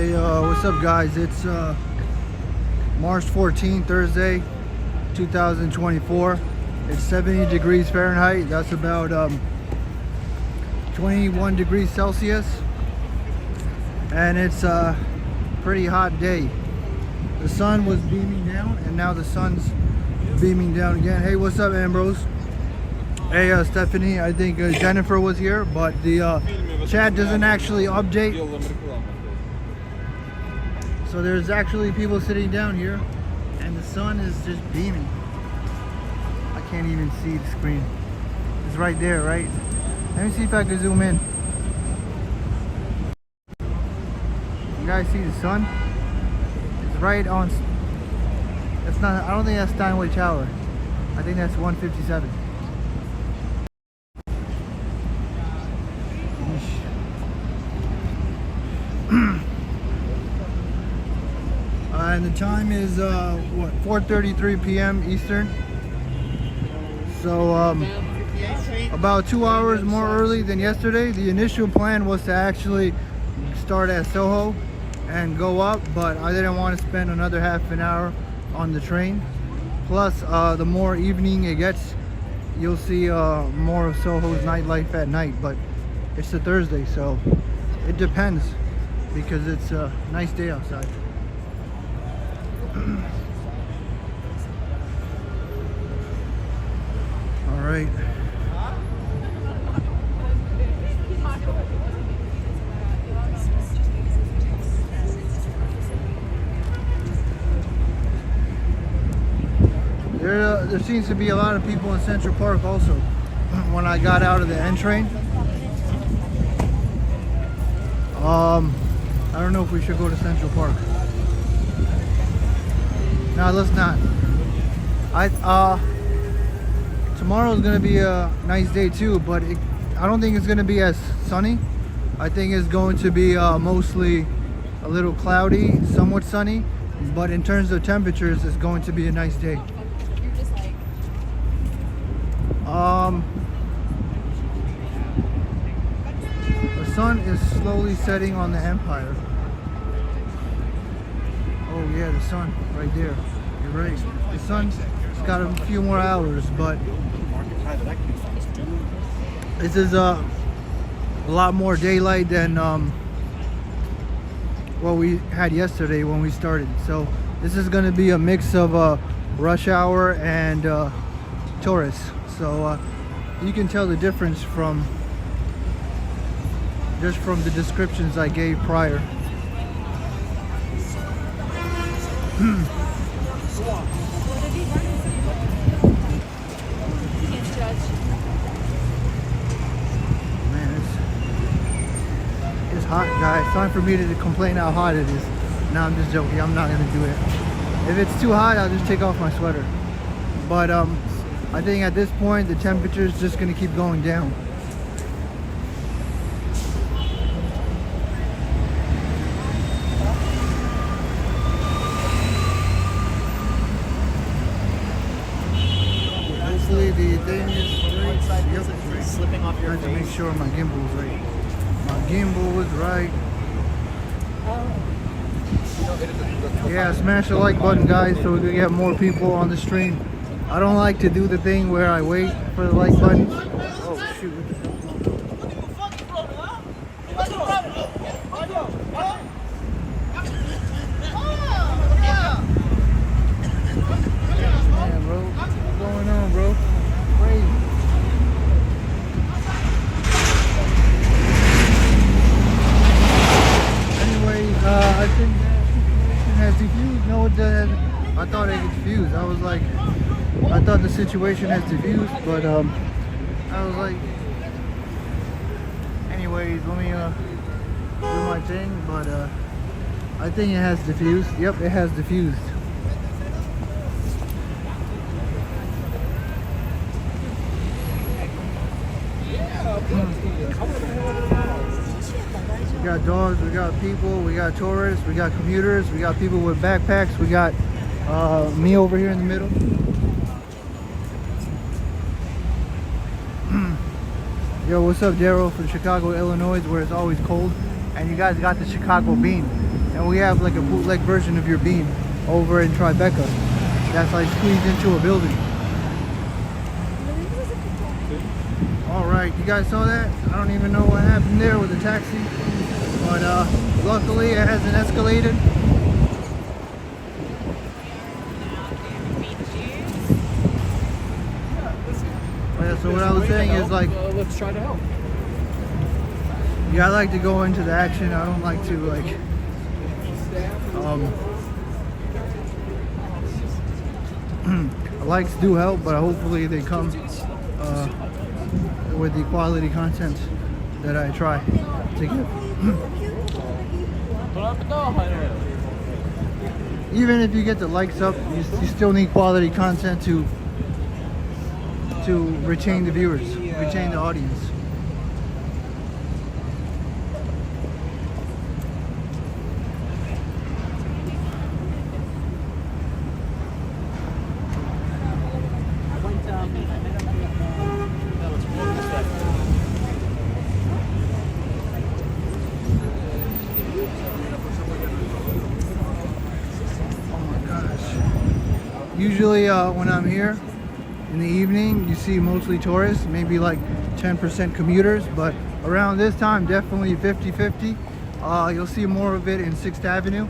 Hey, what's up guys? It's March 14th, Thursday, 2024. It's 70 degrees Fahrenheit. That's about 21 degrees Celsius. And it's a pretty hot day. The sun was beaming down and now the sun's beaming down again. Hey, what's up, Ambrose? Hey, Stephanie, I think Jennifer was here, but the chat doesn't actually update. So there's actually people sitting down here and the sun is just beaming. I can't even see the screen. It's right there, right? Let me see if I can zoom in. You guys see the sun? It's right on. That's not, I don't think that's Steinway Tower. I think that's 157. And the time is what, 4:33 p.m. Eastern. So about 2 hours more early than yesterday. The initial plan was to actually start at Soho and go up, but I didn't want to spend another half an hour on the train. Plus, the more evening it gets, you'll see more of Soho's nightlife at night. But it's a Thursday, so it depends because it's a nice day outside. All right. There seems to be a lot of people in Central Park also. When I got out of the N train, I don't know if we should go to Central Park. No, let's not. Tomorrow's gonna be a nice day too, but I don't think it's gonna be as sunny. I think it's going to be mostly a little cloudy, somewhat sunny. But in terms of temperatures, it's going to be a nice day. The sun is slowly setting on the Empire. Oh yeah, the sun right there. You're right. The sun's got a few more hours, but this is a lot more daylight than what we had yesterday when we started. So this is going to be a mix of rush hour and tourists. So you can tell the difference from just from the descriptions I gave prior. Man, it's hot, guys. It's time for me to complain how hot it is. No, I'm just joking. I'm not gonna do it. If it's too hot, I'll just take off my sweater. But I think at this point the temperature is just gonna keep going down. The thing is right. Yep, it's right. Slipping off your I have to make sure my gimbal was right. My gimbal was right. Yeah, smash the like button, guys, so we can get more people on the stream. I don't like to do the thing where I wait for the like button. Oh shoot. Man, bro, what's going on, bro? Crazy. Anyways, I think that situation has diffused. No, it doesn't. I thought it diffused. I was like, I thought the situation has diffused, but I was like, anyways, let me do my thing. But I think it has diffused. Yep, it has diffused. We got dogs, we got people, we got tourists, we got commuters, we got people with backpacks, we got me over here in the middle. Yo, what's up, Daryl from Chicago, Illinois, where it's always cold. And you guys got the Chicago bean. and we have like a bootleg version of your beam over in Tribeca. That's like squeezed into a building. All right, you guys saw that? I don't even know what happened there with the taxi, but luckily it hasn't escalated. Yeah, so what I was saying is like, let's try to help. Yeah, I like to go into the action. I don't like to like I like to do help, but hopefully they come with the quality content that I try to give. Even if you get the likes up, you still need quality content to retain the viewers, retain the audience. Usually when I'm here in the evening, you see mostly tourists, maybe like 10% commuters, but around this time, definitely 50-50. You'll see more of it in 6th Avenue.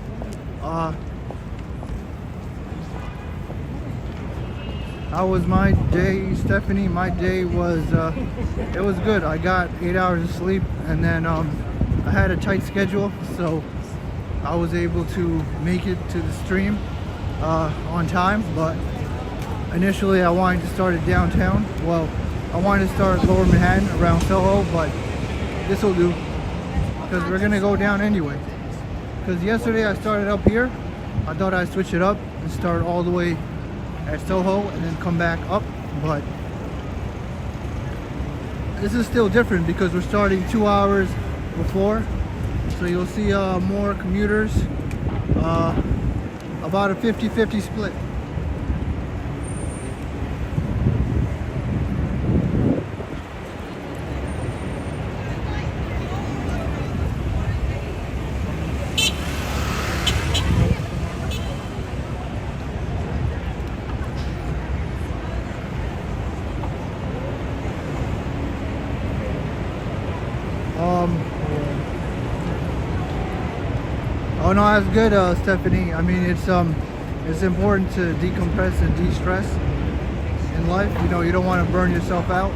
How was my day, Stephanie? My day was, it was good. I got 8 hours of sleep, and then I had a tight schedule, so I was able to make it to the stream on time. But initially I wanted to start it downtown. Well, I wanted to start Lower Manhattan around Soho, but this will do because we're gonna go down anyway. Because yesterday I started up here. I thought I'd switch it up and start all the way at Soho and then come back up, but this is still different because we're starting 2 hours before, so you'll see more commuters, about a 50-50 split. Oh no, that's good, Stephanie. I mean, it's important to decompress and de-stress in life. You know, you don't want to burn yourself out.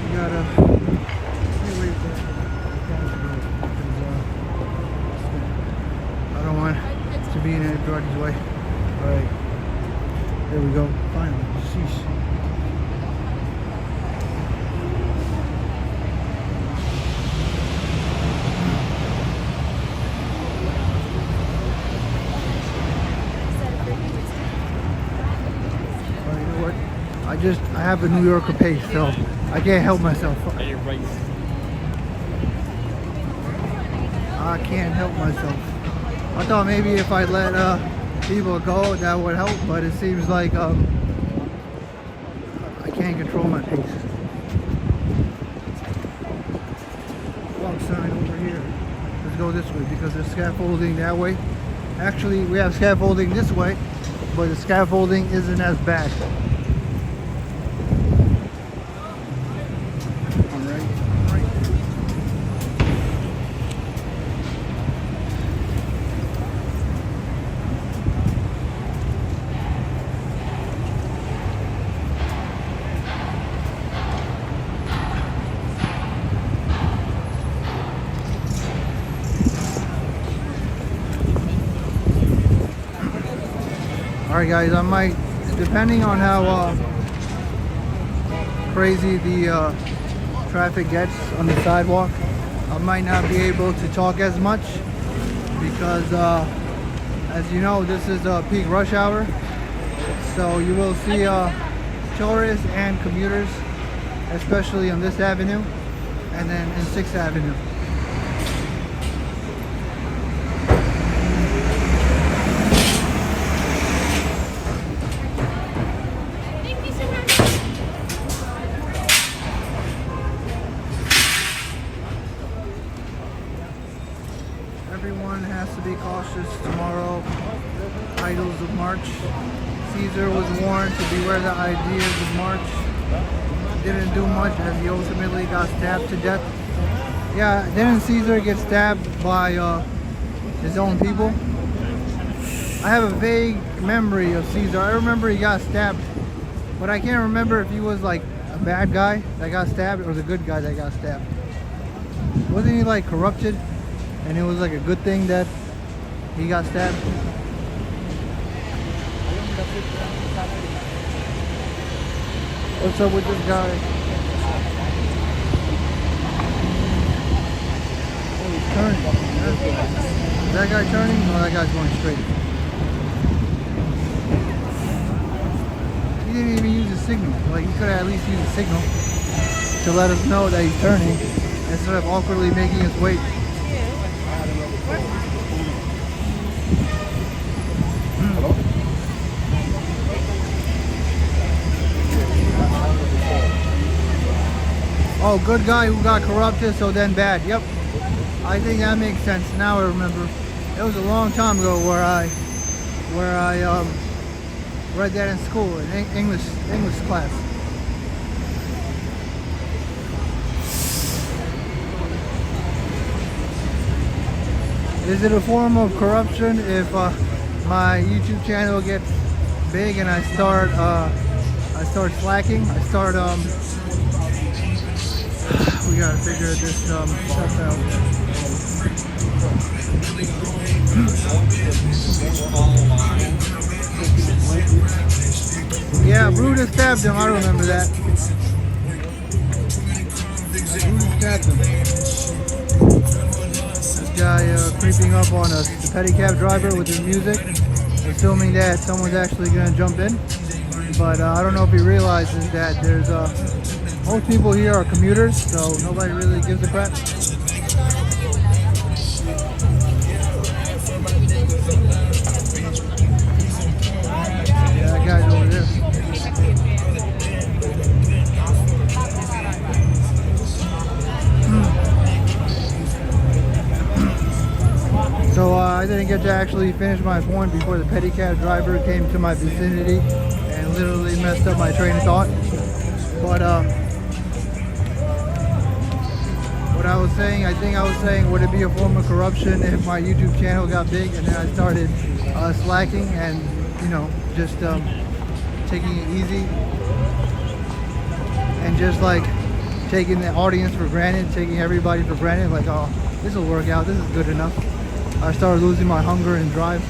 You gotta wait for I don't want to be in anybody's way. All right, there we go. Finally, sheesh. I have a New Yorker pace, so I can't help myself. You're right. I can't help myself. I thought maybe if I let people go, that would help, but it seems like I can't control my pace. Walk sign over here. Let's go this way because there's scaffolding that way. Actually, we have scaffolding this way, but the scaffolding isn't as bad. Alright guys, I might, depending on how crazy the traffic gets on the sidewalk, I might not be able to talk as much because as you know, this is a peak rush hour, so you will see tourists and commuters, especially on this avenue and then in 6th Avenue. best to be cautious tomorrow. Idols of March. Caesar was warned to beware the ideas of March. Didn't do much as he ultimately got stabbed to death. Yeah, didn't Caesar get stabbed by his own people? I have a vague memory of Caesar. I remember he got stabbed, but I can't remember if he was like a bad guy that got stabbed or the good guy that got stabbed. Wasn't he like corrupted and it was like a good thing that he got stabbed? What's up with this guy? Oh, he's turning. Is that guy turning? No, that guy's going straight. He didn't even use a signal. Like, he could have at least used a signal to let us know that he's turning instead of awkwardly making us wait. Oh, good guy who got corrupted, so then bad. Yep, I think that makes sense. Now I remember. It was a long time ago where I read that in school in English class. Is it a form of corruption if my YouTube channel gets big and I start slacking? We gotta figure this stuff out. Yeah, Brutus stabbed him. I remember that. Brutus stabbed him. This guy creeping up on us, the pedicab driver with his music, assuming that someone's actually gonna jump in. But I don't know if he realizes that there's most people here are commuters, so nobody really gives a crap. Yeah, that guy's over there. So I didn't get to actually finish my point before the pedicab driver came to my vicinity and literally messed up my train of thought. But what I was saying, would it be a form of corruption if my YouTube channel got big and then I started slacking and, you know, just taking it easy and just like taking the audience for granted, taking everybody for granted, like, oh, this will work out, this is good enough. I started losing my hunger and drive.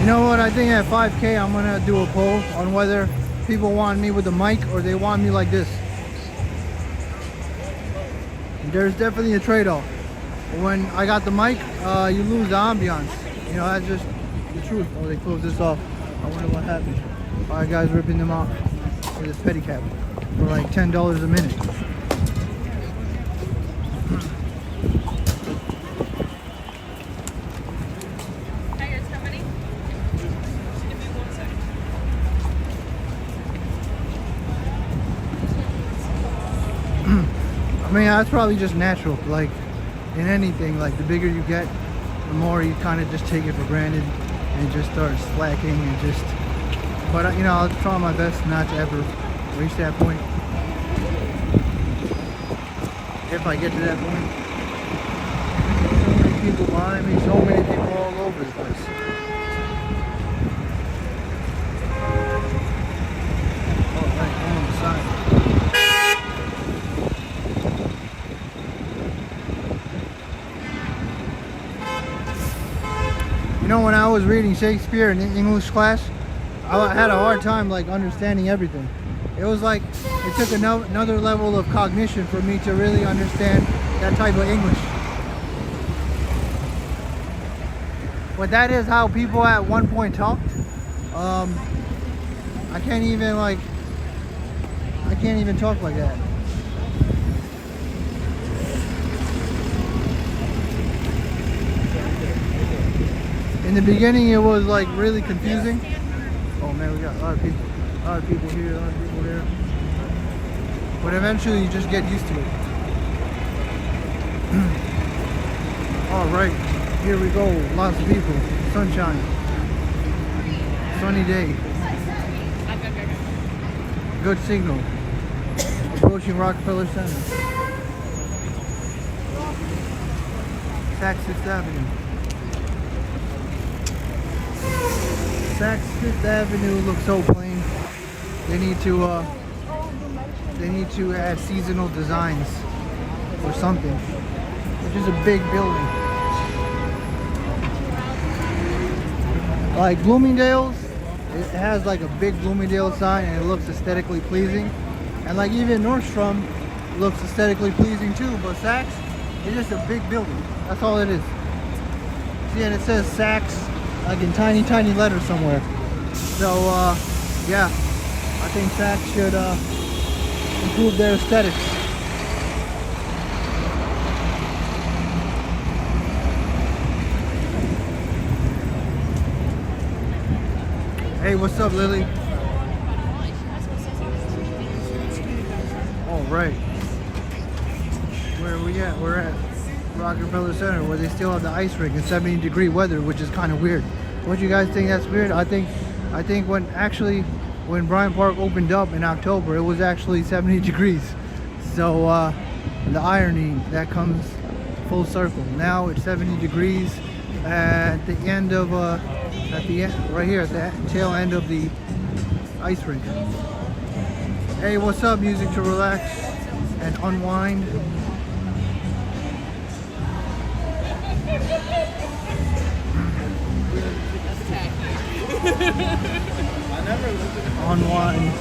You know what, I think at 5K I'm gonna do a poll on whether people want me with the mic or they want me like this. There's definitely a trade-off. When I got the mic, you lose the ambiance. You know, that's just the truth. Oh, they closed this off. I wonder what happened. Alright, guys, ripping them off with this pedicab for like $10 a minute. I mean, that's probably just natural. Like in anything, like the bigger you get, the more you kind of just take it for granted and just start slacking and just. But you know, I'll try my best not to ever reach that point. If I get to that point. So many people behind me, so many people all over the place. Oh, right, on the side. You know, when I was reading Shakespeare in English class, I had a hard time like understanding everything. It was like it took another level of cognition for me to really understand that type of English. But that is how people at one point talked. I can't even talk like that. In the beginning, it was like really confusing. Oh man, we got a lot of people. A lot of people here, a lot of people there. But eventually, you just get used to it. All right, here we go. Lots of people. Sunshine. Sunny day. Good signal. Approaching Rockefeller Center. Saks Fifth Avenue. Saks Fifth Avenue looks so plain. They need to add seasonal designs or something. Which is a big building. Like Bloomingdale's, it has like a big Bloomingdale sign and it looks aesthetically pleasing. And like even Nordstrom looks aesthetically pleasing too, but Saks is just a big building. That's all it is. See, and it says Saks like in tiny, tiny letters somewhere. So yeah, I think Saks should improve their aesthetics. Hey, what's up, Lily? All right. Where are we at? We're at Rockefeller Center, where they still have the ice rink in 70-degree weather, which is kind of weird. What do you guys think? That's weird? I think when Bryant Park opened up in October, it was actually 70 degrees. So the irony that comes full circle. Now it's 70 degrees at the end of right here at the tail end of the ice rink. Hey, what's up? Music to relax and unwind. Unwind.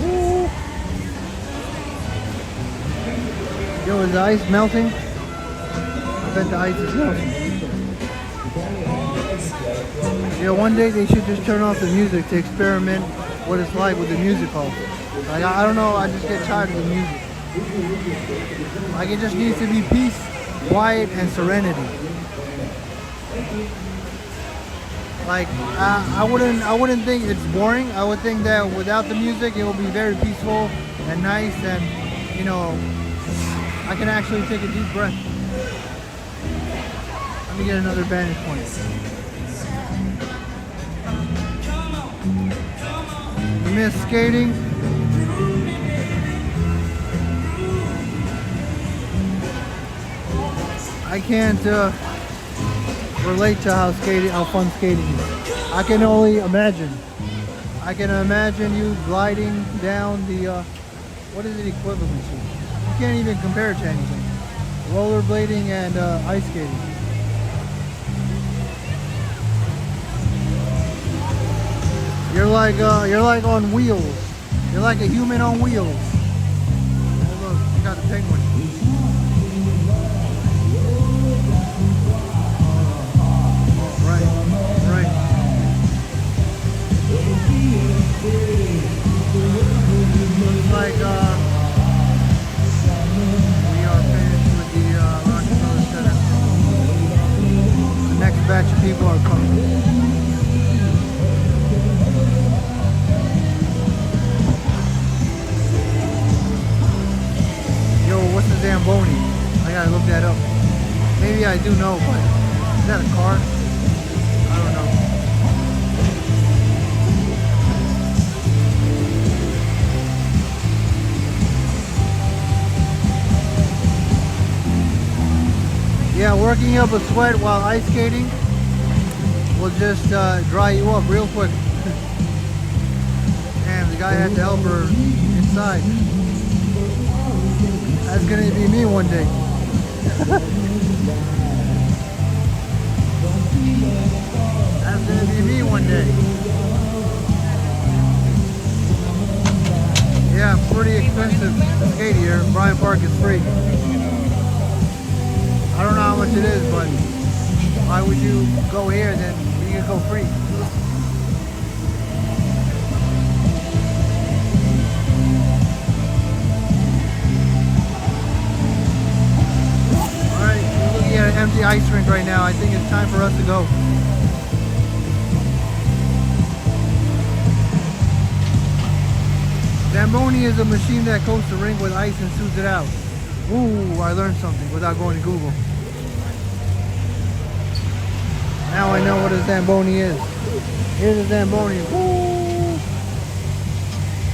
Woo. Yo, is the ice melting? I bet the ice is melting. Yeah, one day they should just turn off the music to experiment what it's like with the music hall. Like, I don't know, I just get tired of the music. Like, it just needs to be peace, quiet, and serenity. Like, I wouldn't think it's boring. I would think that without the music, it will be very peaceful and nice, and you know, I can actually take a deep breath. Let me get another vantage point. You miss skating? I can't relate to how fun skating is. I can only imagine. I can imagine you gliding down the what is it equivalent to? You can't even compare it to anything. Rollerblading and ice skating. You're like on wheels. You're like a human on wheels. Oh look, you got the penguin. Right. Looks like we are finished with the Rockefeller Center. The next batch of people are coming. Yo, what's the Zamboni? I gotta look that up. Maybe I do know, but is that a car? I don't know. Yeah, working up a sweat while ice skating will just dry you up real quick. Damn, the guy had to help her inside. That's gonna be me one day. That's gonna be me one day. Yeah, pretty expensive to skate here. Bryant Park is free. I don't know how much it is, but why would you go here then you can go free? Alright, we're looking at an empty ice rink right now. I think it's time for us to go. Zamboni is a machine that coats the rink with ice and smooths it out. Ooh, I learned something without going to Google. Now I know what a Zamboni is. Here's a Zamboni. Ooh.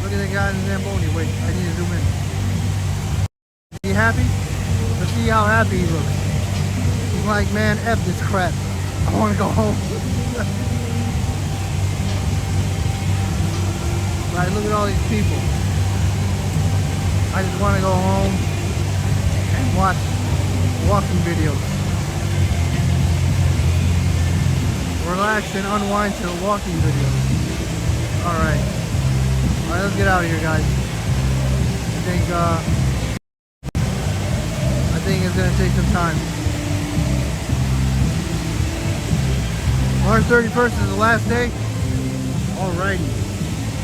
Look at the guy in the Zamboni. Wait, I need to zoom in. Is he happy? Let's see how happy he looks. He's like, man, F this crap. I want to go home. Right, look at all these people. I just want to go home and watch walking videos. Relax and unwind to walking videos. Alright. Alright, let's get out of here, guys. I think it's gonna take some time. March 31st is the last day. Alrighty.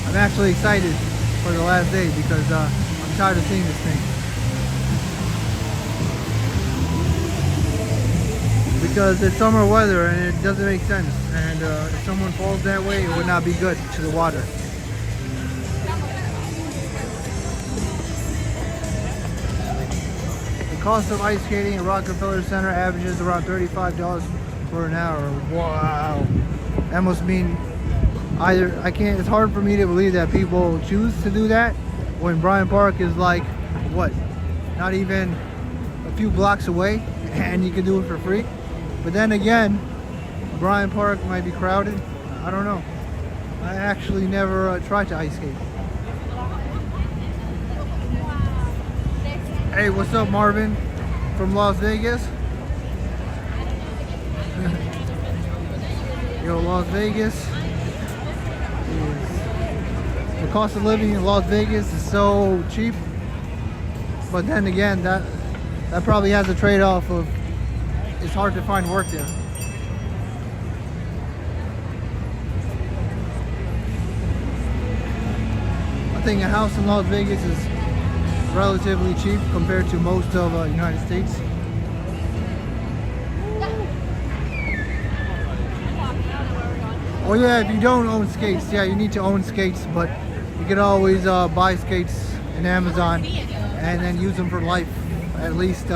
I'm actually excited for the last day because I'm tired of seeing this thing. Because it's summer weather and it doesn't make sense. And if someone falls that way, it would not be good to the water. The cost of ice skating at Rockefeller Center averages around $35 for an hour. Wow. That must mean it's hard for me to believe that people choose to do that when Bryant Park is like, what? Not even a few blocks away and you can do it for free. But then again, Bryant Park might be crowded. I don't know. I actually never tried to ice skate. Hey, what's up, Marvin? From Las Vegas? Yo, Las Vegas. The cost of living in Las Vegas is so cheap. But then again, that probably has a trade-off of it's hard to find work there. I think a house in Las Vegas is relatively cheap compared to most of the United States. Oh yeah, if you don't own skates, yeah, you need to own skates, but you can always buy skates in Amazon and then use them for life, at least,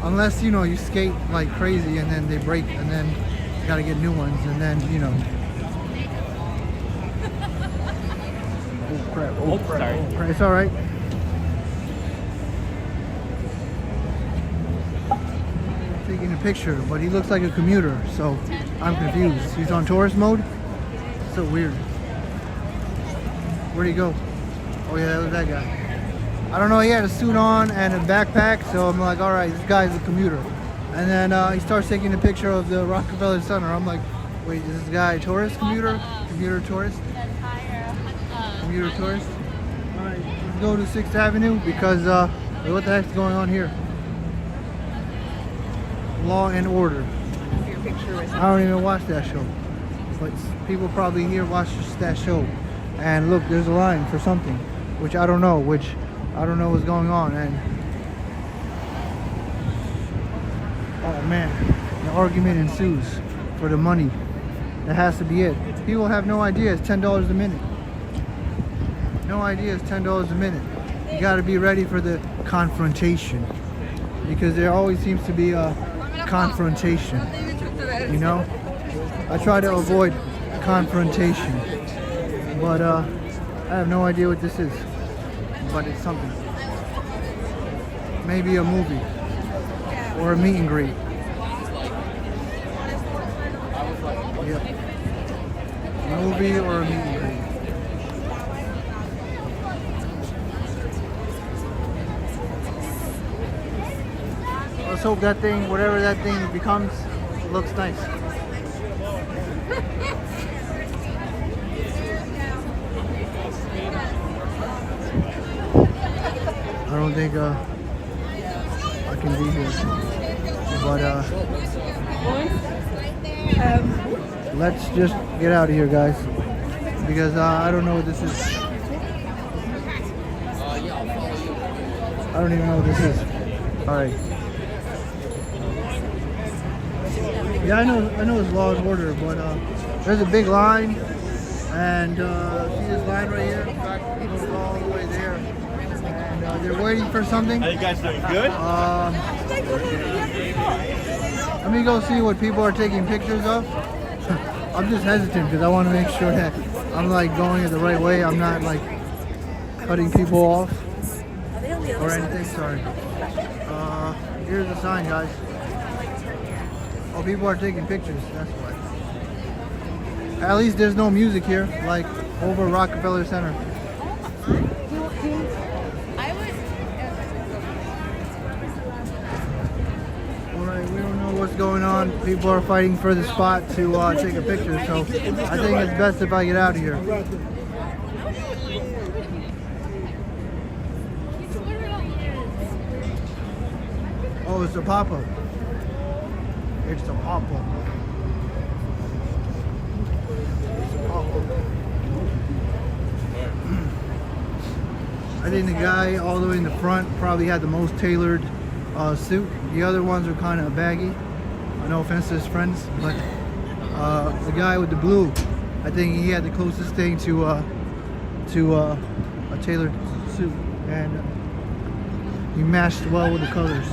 unless, you know, you skate like crazy and then they break and then you gotta get new ones and then, you know. Oh crap, oh crap, sorry. Oh crap, it's alright. Taking a picture, but he looks like a commuter, so I'm confused. He's on tourist mode? So weird. Where'd he go? Oh yeah, that was that guy. I don't know, he had a suit on and a backpack, so I'm like, alright, this guy's a commuter. And then he starts taking a picture of the Rockefeller Center. I'm like, wait, is this guy a tourist commuter? Commuter tourist? Commuter tourist? Alright, let's go to 6th Avenue because what the heck's going on here? Law and Order. I don't even watch that show, but people probably here watch that show. And look, there's a line for something, which I don't know what's going on. And oh man, the argument ensues for the money. That has to be it. People have no idea it's $10 a minute. No idea it's $10 a minute. You got to be ready for the confrontation, because there always seems to be a confrontation, you know. I try to avoid confrontation, but I have no idea what this is, but it's something. Maybe a movie or a meet and greet. Yep. A movie or a meet and greet. Let's hope that thing, whatever that thing becomes, looks nice. I don't think I can be here, but let's just get out of here, guys, because I don't know what this is. I don't even know what this is. All right. Yeah, I know it's Law and Order, but there's a big line. And see this line right here? It goes all the way there. And they're waiting for something. How you guys doing? Good? Let me go see what people are taking pictures of. I'm just hesitant because I want to make sure that I'm like going it the right way. I'm not like cutting people off or anything. Sorry. Here's the sign, guys. Oh, people are taking pictures. That's why. At least there's no music here, like over Rockefeller Center. Alright, we don't know what's going on. People are fighting for the spot to take a picture, so I think it's best if I get out of here. Oh, it's a pop-up. It's a pop-up. I think the guy all the way in the front probably had the most tailored suit. The other ones are kind of baggy. No offense to his friends, but the guy with the blue, I think he had the closest thing to a tailored suit, and he matched well with the colors.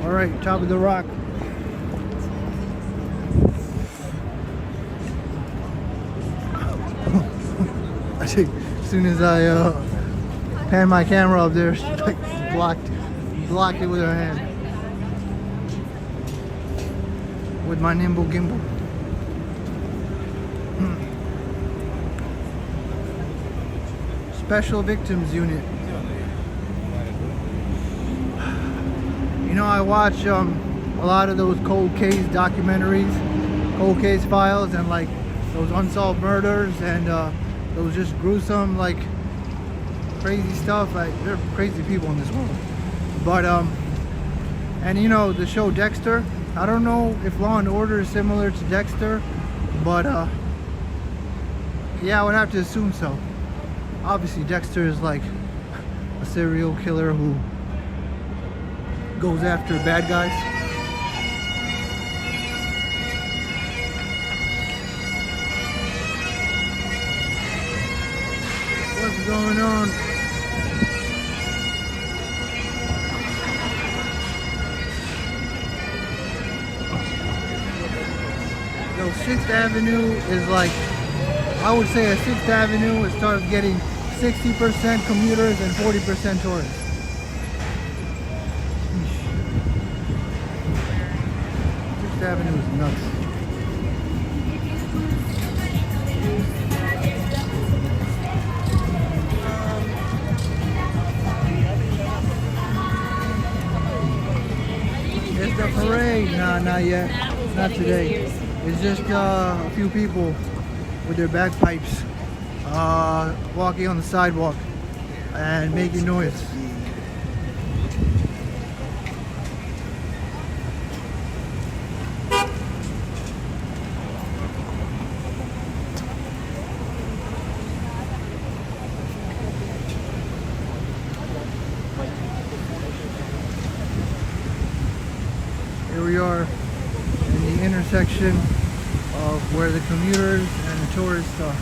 All right, top of the rock. I think as soon as I pan my camera up there, she like blocked it with her hand. With my nimble gimbal. Special Victims Unit. You know, I watch a lot of those cold case documentaries, cold case files, and like those unsolved murders and those just gruesome, like crazy stuff. Like, there are crazy people in this world. But and you know the show Dexter. I don't know if Law and Order is similar to Dexter, but yeah, I would have to assume so. Obviously, Dexter is like a serial killer who goes after bad guys. What's going on? Yo, 6th Avenue is like, I would say at 6th Avenue it starts getting 60% commuters and 40% tourists. 6th Avenue is nuts. It's the parade. Nah, not yet. Not today. It's just a few people with their bagpipes walking on the sidewalk and making noise. Here we are in the intersection of where the commuters and the tourists are.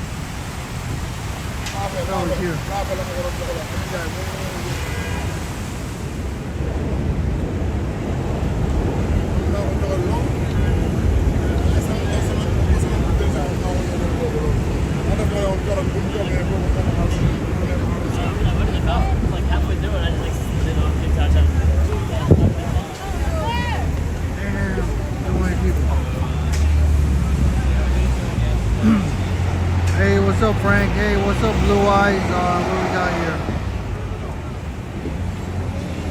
Over here. Like halfway through it, I just like Hey, what's up, Frank? Hey, what's up, Blue Eyes? What we got here?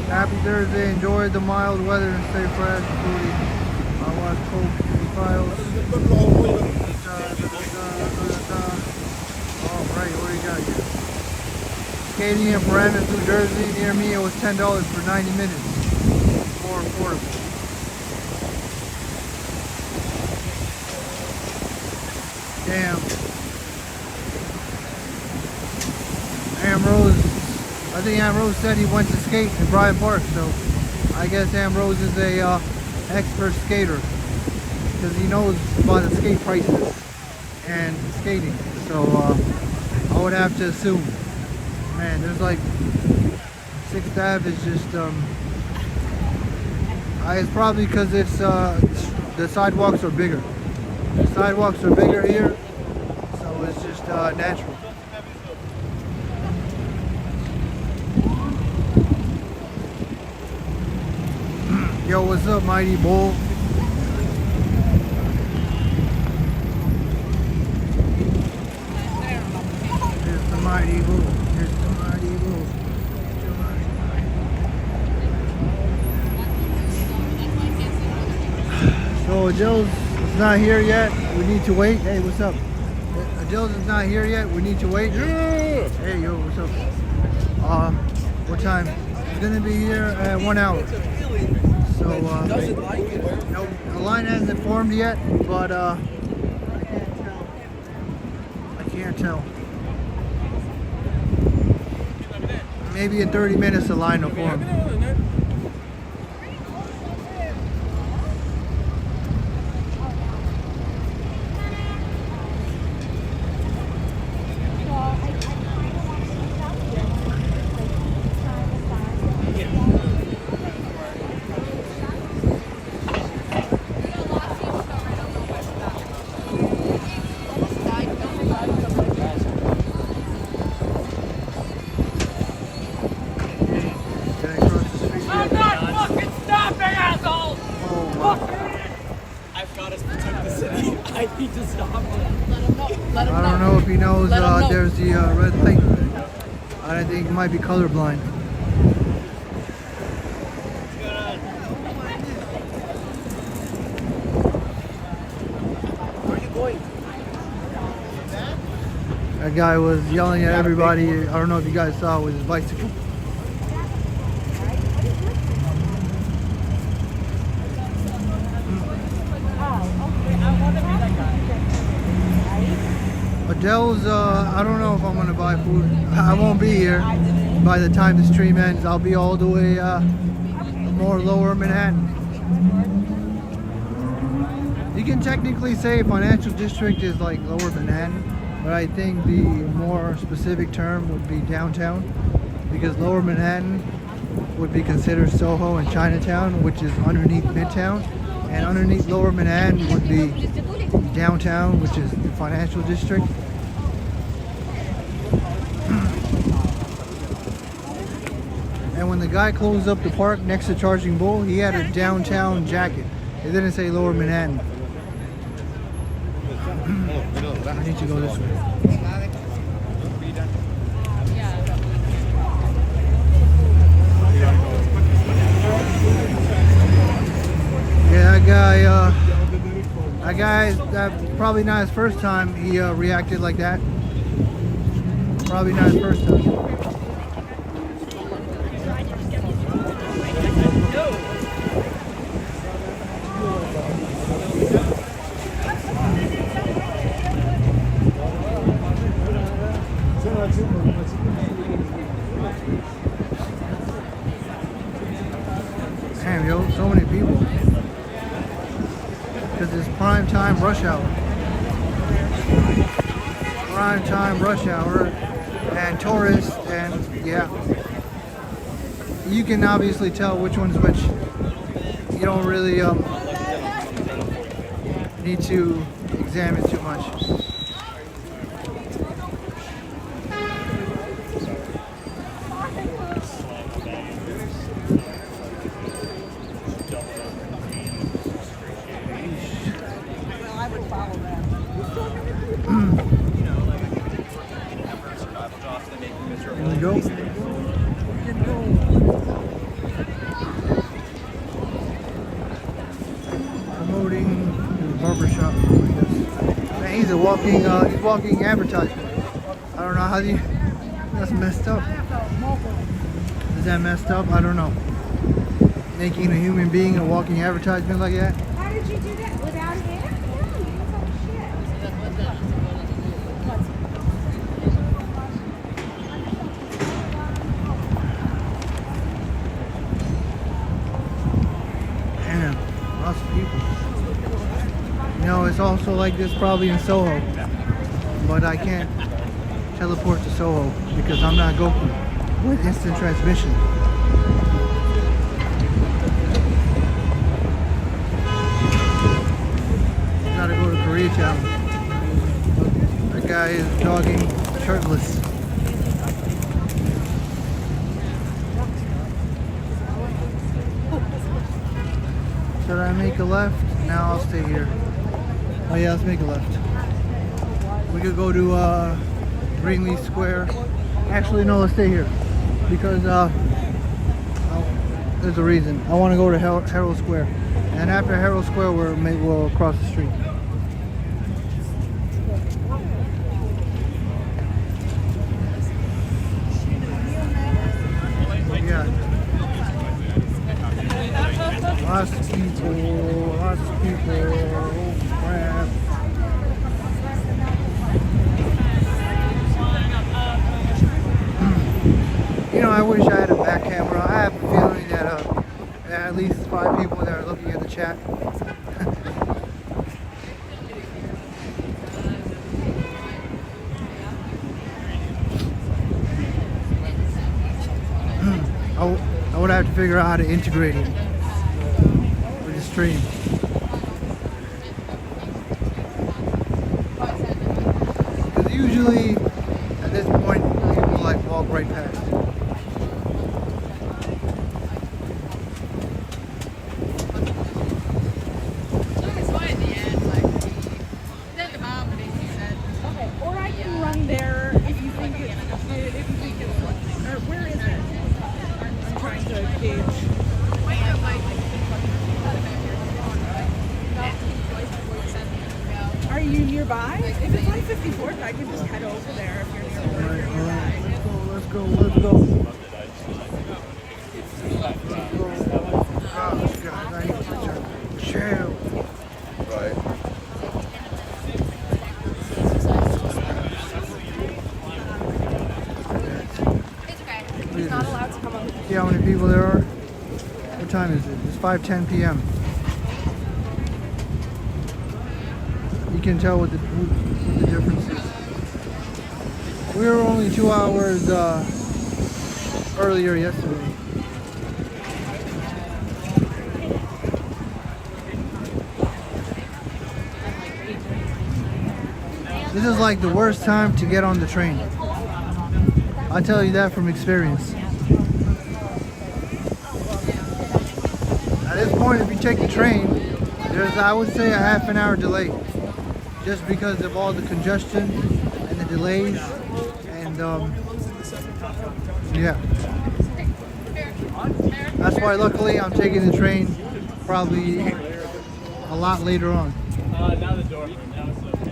Happy Thursday. Enjoy the mild weather and stay fresh, booty. I watch cold files. Alright, what do you got here? Skating in Paramus, New Jersey. Near me, it was $10 for 90 minutes. More affordable. Damn. Ambrose, I think Ambrose said he went to skate in Bryant Park, so I guess Ambrose is a expert skater because he knows about the skate prices and skating. So I would have to assume, man, there's like 6th Ave is just it's probably because it's the sidewalks are bigger. The sidewalks are bigger here, so it's just natural. Yo, what's up, Mighty Bull? Here's the Mighty Bull. Here's the Mighty Bull. So Adele's not here yet. We need to wait. Hey, what's up? Adele's is not here yet. We need to wait. Yeah. Hey, yo, what's up? What time? It's gonna be here at 1 hour. So nope, the line hasn't formed yet, but I can't tell. Maybe in 30 minutes the line will form. I don't know if he knows there's the red light. I think he might be colorblind. Where are you going? That guy was yelling at everybody. I don't know if you guys saw it with his bicycle. Adele's, I don't know if I'm gonna buy food. I won't be here by the time the stream ends. I'll be all the way more lower Manhattan. You can technically say financial district is like lower Manhattan, but I think the more specific term would be downtown, because lower Manhattan would be considered Soho and Chinatown, which is underneath Midtown, and underneath lower Manhattan would be downtown, which is the financial district. And when the guy closed up the park next to Charging Bull, he had a downtown jacket. It didn't say lower Manhattan. I need to go this way. Yeah, that guy, that probably not his first time he reacted like that. Probably not his first time. Damn, yo, so many people. Because it's prime time rush hour. Prime time rush hour and tourists, and yeah. You can obviously tell which one's which. You don't really need to examine too much. Here we go. Promoting his barbershop, I guess. Man, he's walking advertisement. I don't know how that's messed up. Is that messed up? I don't know. Making a human being a walking advertisement like that. How did you do that? Without hair? No, you look like shit. Damn. Lots of people. You know, it's also like this probably in Soho, but I can't teleport to Soho because I'm not Goku with instant transmission. Gotta go to Koreatown. That guy is jogging shirtless. Should I make a left? Now I'll stay here. Oh yeah, let's make a left. We could go to Greenleaf Square. Actually, no, let's stay here because there's a reason. I want to go to Herald Square, and after Herald Square, we'll cross the street. Yeah. Lots of people, lots of people. Oh crap. You know, I wish I had a back camera. I have a feeling that there are at least 5 people that are looking at the chat. I would have to figure out how to integrate it with the stream. Because usually at this point people like walk right past. Okay, or I can run there if you think it's, or where is it? I'm trying to gauge. Are you nearby? If it's on 54th, I can just head over there if you're nearby. Alright, let's go. Oh God, I need to chill. Right. He's not allowed to come on. See how many people there are? What time is it? It's 5:10 p.m. You can tell what the difference is. We were only 2 hours earlier yesterday. This is like the worst time to get on the train. I tell you that from experience. At this point, if you take the train, there's, I would say, a half an hour delay, just because of all the congestion and the delays, and yeah. That's why, luckily, I'm taking the train probably a lot later on. Now the door. Now it's okay.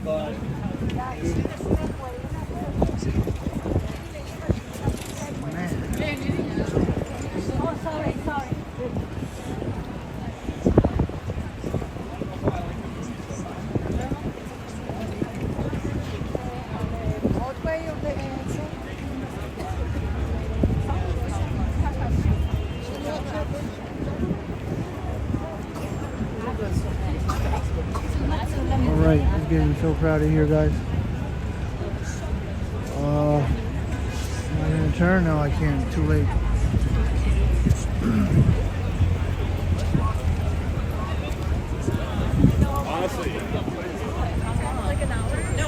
But Oh, sorry. Alright, it's getting so crowded here, guys. Am I gonna turn? No, I can't. Too late. honestly, Like an hour? no,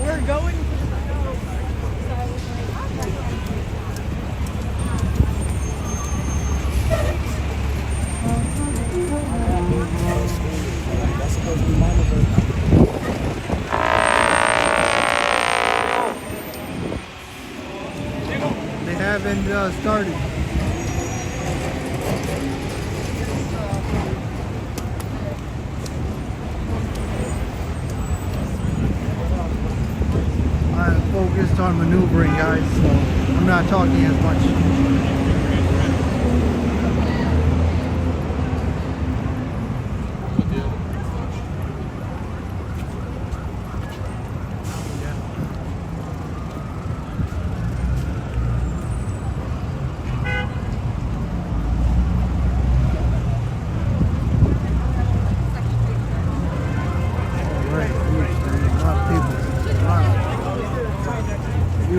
We're going. They haven't started. I'm focused on maneuvering, guys, so I'm not talking as much.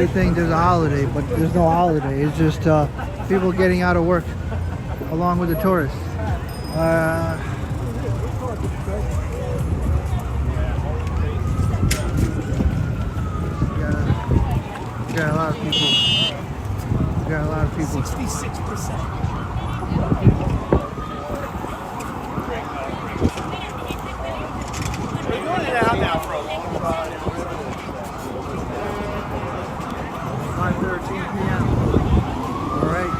they think there's a holiday, but there's no holiday. It's just people getting out of work along with the tourists. Got a lot of people. Got a lot of people. 66%. We're going out now for a long ride. 5:13 p.m. All right.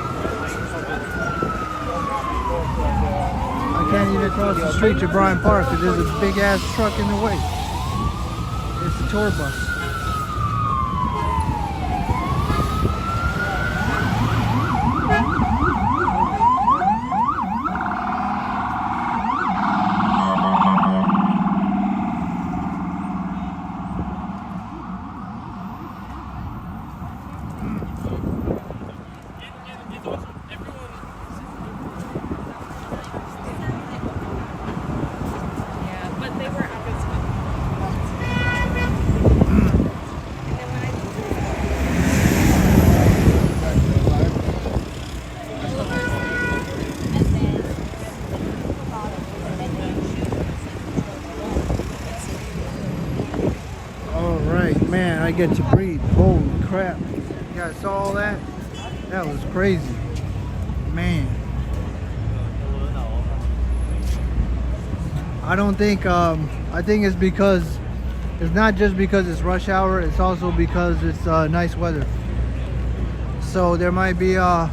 I can't even cross the street to Bryant Park because there's a big ass truck in the way. It's a tour bus. Man, I get to breathe. Holy crap. You guys saw all that? That was crazy. Man. I don't think, I think it's because, it's not just because it's rush hour, it's also because it's nice weather. So there might be a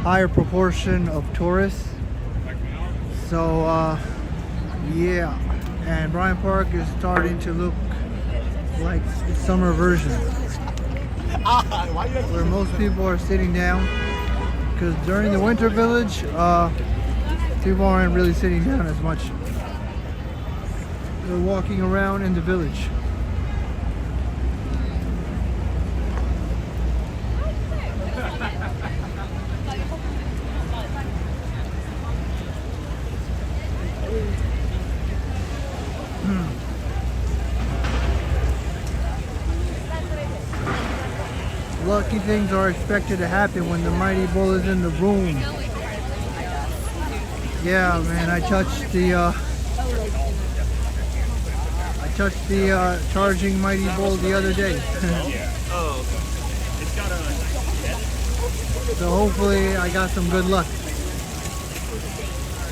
higher proportion of tourists. So, yeah. And Bryant Park is starting to look like the summer version, where most people are sitting down, because during the winter village people aren't really sitting down as much. They're walking around in the village. Lucky things are expected to happen when the mighty bull is in the room. Yeah, man, I touched the charging mighty bull the other day. So hopefully I got some good luck.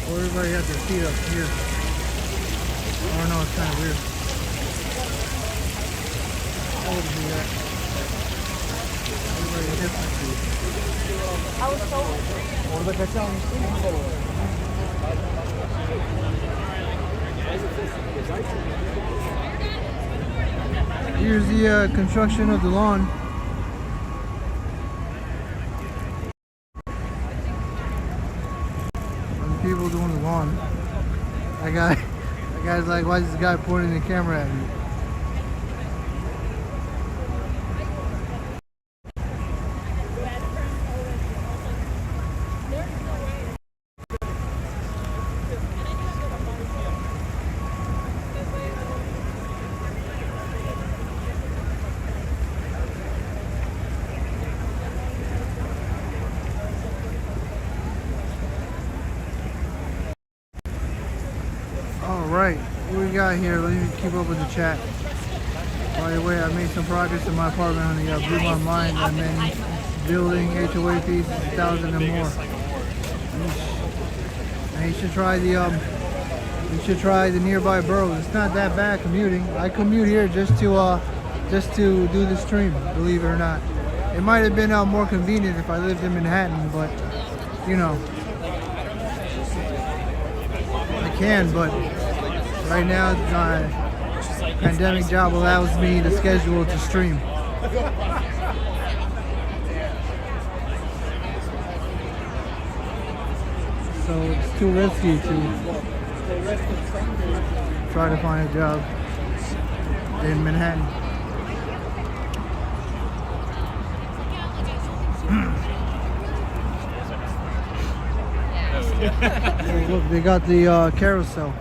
Oh, everybody has their feet up here. Oh no, it's kind of weird. I wouldn't do that. Here's the construction of the lawn. People doing the lawn. That guy's like, why is this guy pointing the camera at me? Alright, what we got here? Let me keep up with the chat. By the way, I made some progress in my apartment, honey. I blew my mind. I'm in building HOA fees, 1,000 and more. And you should try the nearby boroughs. It's not that bad commuting. I commute here just to do the stream, believe it or not. It might have been more convenient if I lived in Manhattan, but you know, I can, but right now my pandemic job allows me to schedule to stream. So it's too risky to try to find a job in Manhattan. Oh, look, they got the carousel.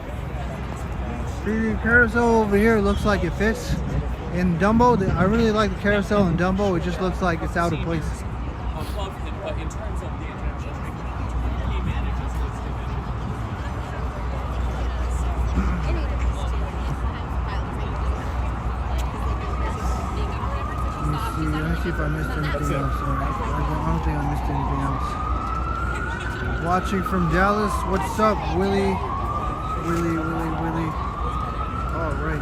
See, the carousel over here looks like it fits, In Dumbo, I really like the carousel in Dumbo. It just looks like it's out of place. Above him, but in terms of the international trade, he manages those Let me see if I missed anything else. I don't think I missed anything else. Watching from Dallas. What's up, Willie? Willie. All right.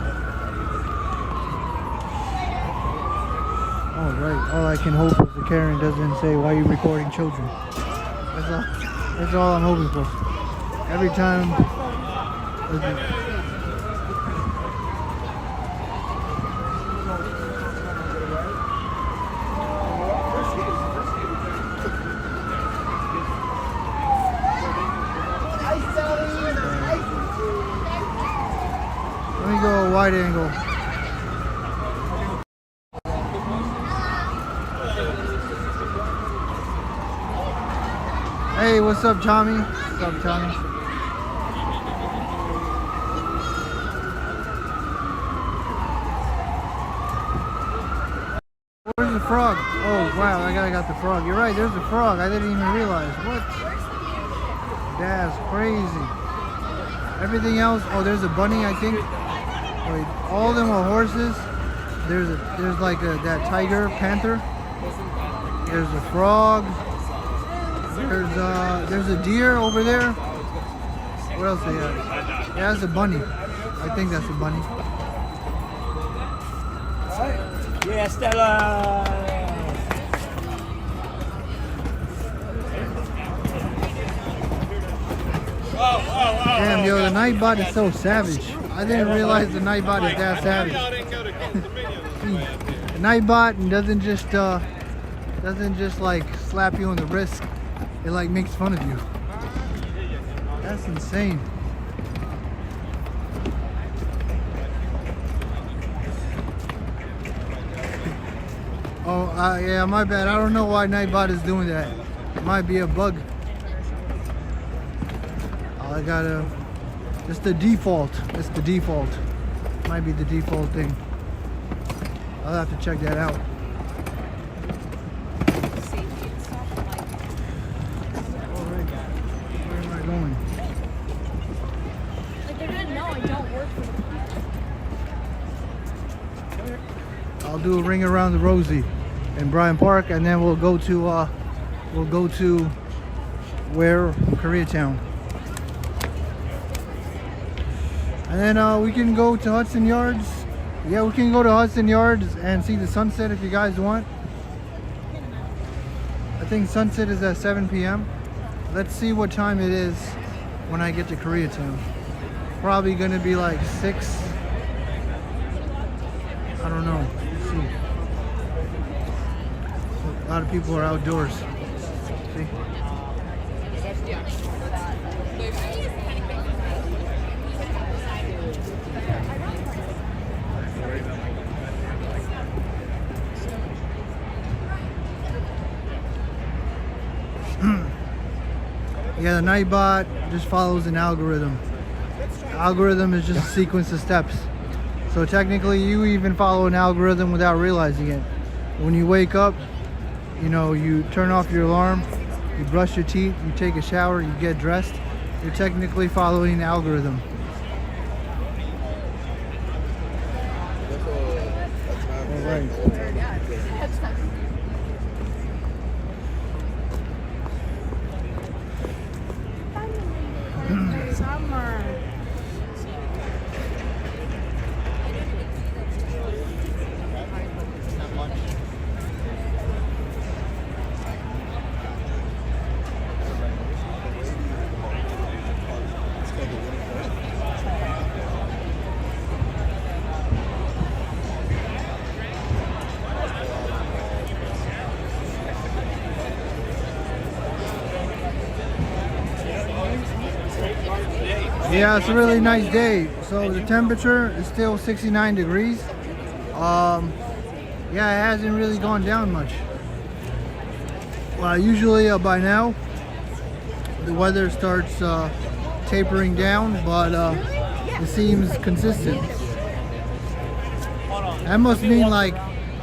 All I can hope is the Karen doesn't say, "Why are you recording children?" That's all I'm hoping for. Every time. Let me go a wide angle. Hey, what's up, Tommy? What's up, Tommy? Where's the frog? Oh, wow, I got the frog. You're right, there's a frog. I didn't even realize. What? That's crazy. Everything else, oh, there's a bunny, I think. Wait, all of them are horses. There's like that tiger, panther. There's a frog. There's a deer over there. What else they have? Yeah, that's a bunny. I think that's a bunny. Yeah, Stella. Damn, yo, the Nightbot is so savage. I didn't realize the Nightbot is that savage. The Nightbot doesn't just like slap you on the wrist. It like makes fun of you. That's insane. Oh, yeah, my bad. I don't know why Nightbot is doing that. It might be a bug. I gotta. It's the default. It's the default. Might be the default thing. I'll have to check that out. I'll do a ring around the Rosie in Bryant Park, and then we'll go to where Koreatown, and then we can go to Hudson Yards. Yeah, we can go to Hudson Yards and see the sunset if you guys want. I think sunset is at 7 p.m. Let's see what time it is when I get to Koreatown. Probably gonna be like 6. I don't know. Let's see. A lot of people are outdoors. See? Yeah, the Nightbot just follows an algorithm. The algorithm is just a sequence of steps. So technically you even follow an algorithm without realizing it. When you wake up, you know, you turn off your alarm, you brush your teeth, you take a shower, you get dressed, you're technically following an algorithm. All right. Summer. Yeah, it's a really nice day. So the temperature is still 69 degrees. Yeah, it hasn't really gone down much. Well, usually by now the weather starts tapering down, but it seems consistent. Hold on. That must mean like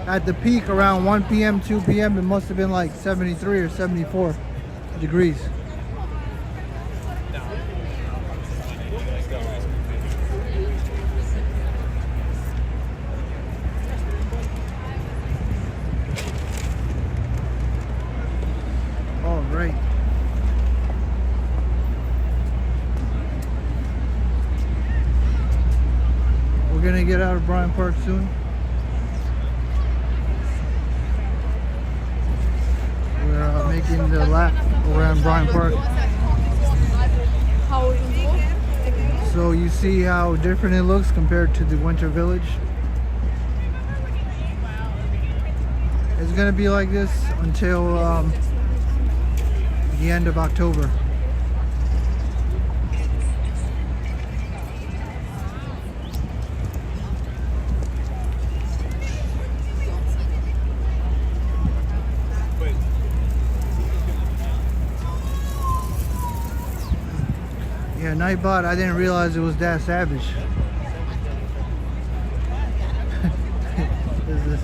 at the peak around 1 p.m., 2 p.m. it must have been like 73 or 74 degrees. All right. We're gonna get out of Bryant Park soon. We're making the lap around Bryant Park. So you see how different it looks compared to the Winter Village. It's gonna be like this until the end of October. Yeah, Nightbot, I didn't realize it was that savage. What is this?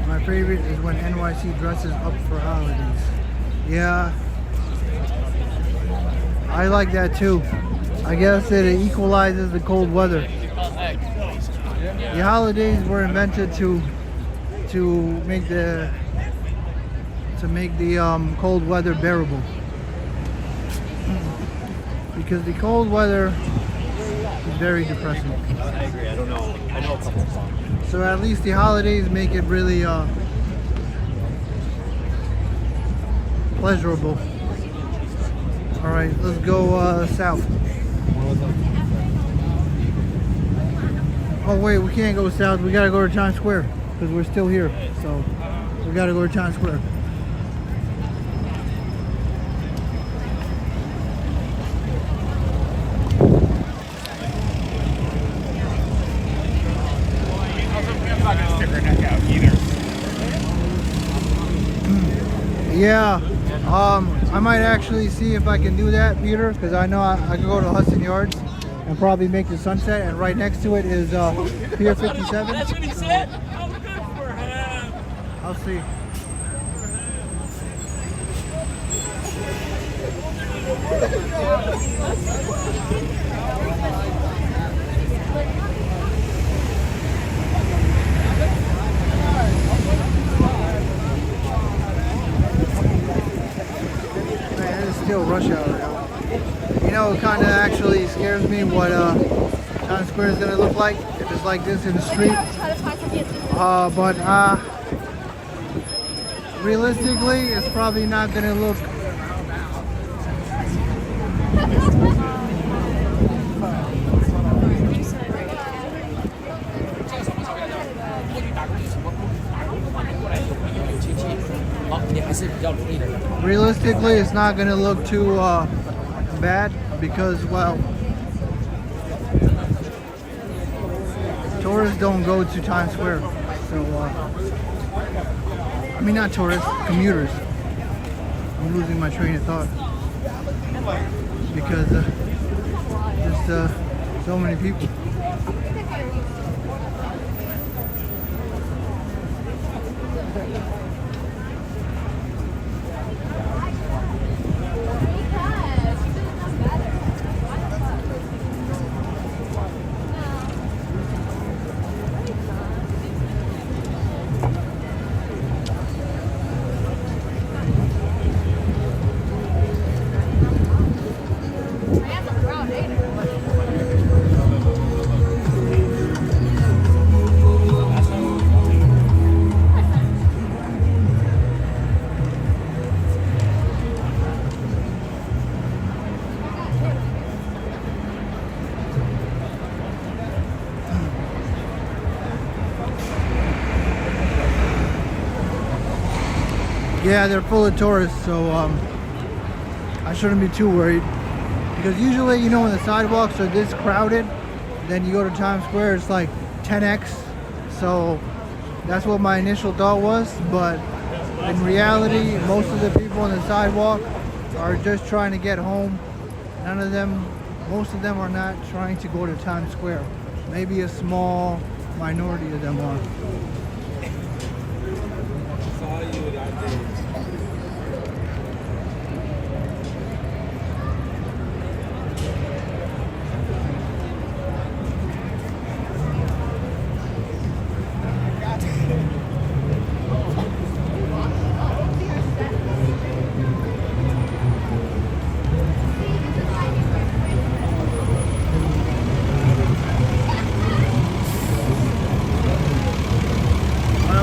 My favorite is when NYC dresses up for holidays. Yeah, I like that too. I guess it equalizes the cold weather. The holidays were invented to make the cold weather bearable. Because the cold weather is very depressing. I agree. I don't know. I know a couple of songs. So at least the holidays make it really pleasurable. All right, let's go south. Oh wait, we can't go south. We gotta go to Times Square because we're still here. So we gotta go to Times Square. Yeah, I might actually see if I can do that, Peter, because I know I can go to Hudson Yards and probably make the sunset, and right next to it is Pier 57. That's what he said? Oh, good for him. I'll see. Man, it's still rush hour now. You know, it kind of actually scares me what Times Square is going to look like if it's like this in the street. But realistically, it's probably not going to look realistically, it's not going to look too bad because, well, tourists don't go to Times Square. So, I mean, not tourists, commuters. I'm losing my train of thought because there's so many people. Yeah, they're full of tourists, so I shouldn't be too worried Because usually, you know, when the sidewalks are this crowded, then you go to Times Square, it's like 10x. So that's what my initial thought was, but in reality, most of the people on the sidewalk are just trying to get home. Most of them are not trying to go to Times Square. Maybe a small minority of them are. Saw you that day.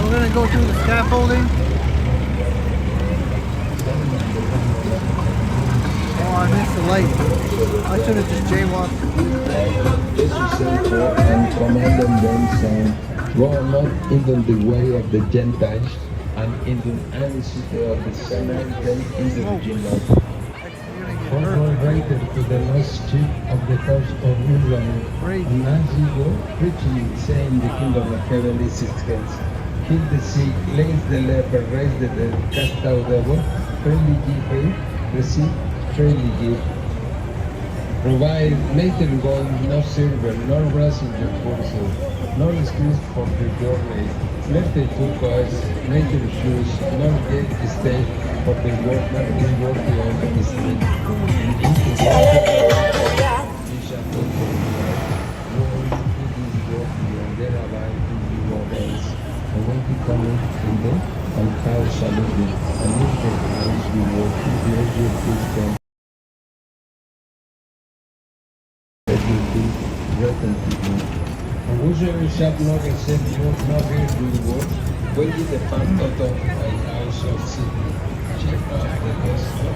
We're gonna go through the scaffolding. Oh, I missed the light. I should have just jaywalked. Jesus therefore and commanded them, saying, Go not into the way of the Gentiles, and into any city of the Samaritan into the Gentiles. Therefore written to the lost sheep of the house of Israel. And as you go, preaching, saying, The kingdom of heaven is at hand. Heal the sick, cleanse the leper, raise the dead, cast out devils, freely give aid, receive, freely give. Provide metal gold, no silver, nor brass in your purses, nor screws for the doorway, metal turquoise, metal shoes, nor gate stay for the workman is worthy of his name. And into the you shall put the Lord, it is worthy, and there abide in you always. And when he cometh in them, and how shall it be? And if the house be worthy, the edge of his tent, it will be written to you. And whosoever shall not accept you, not hear good words, will be the part of my house of sin. Check out the gospel.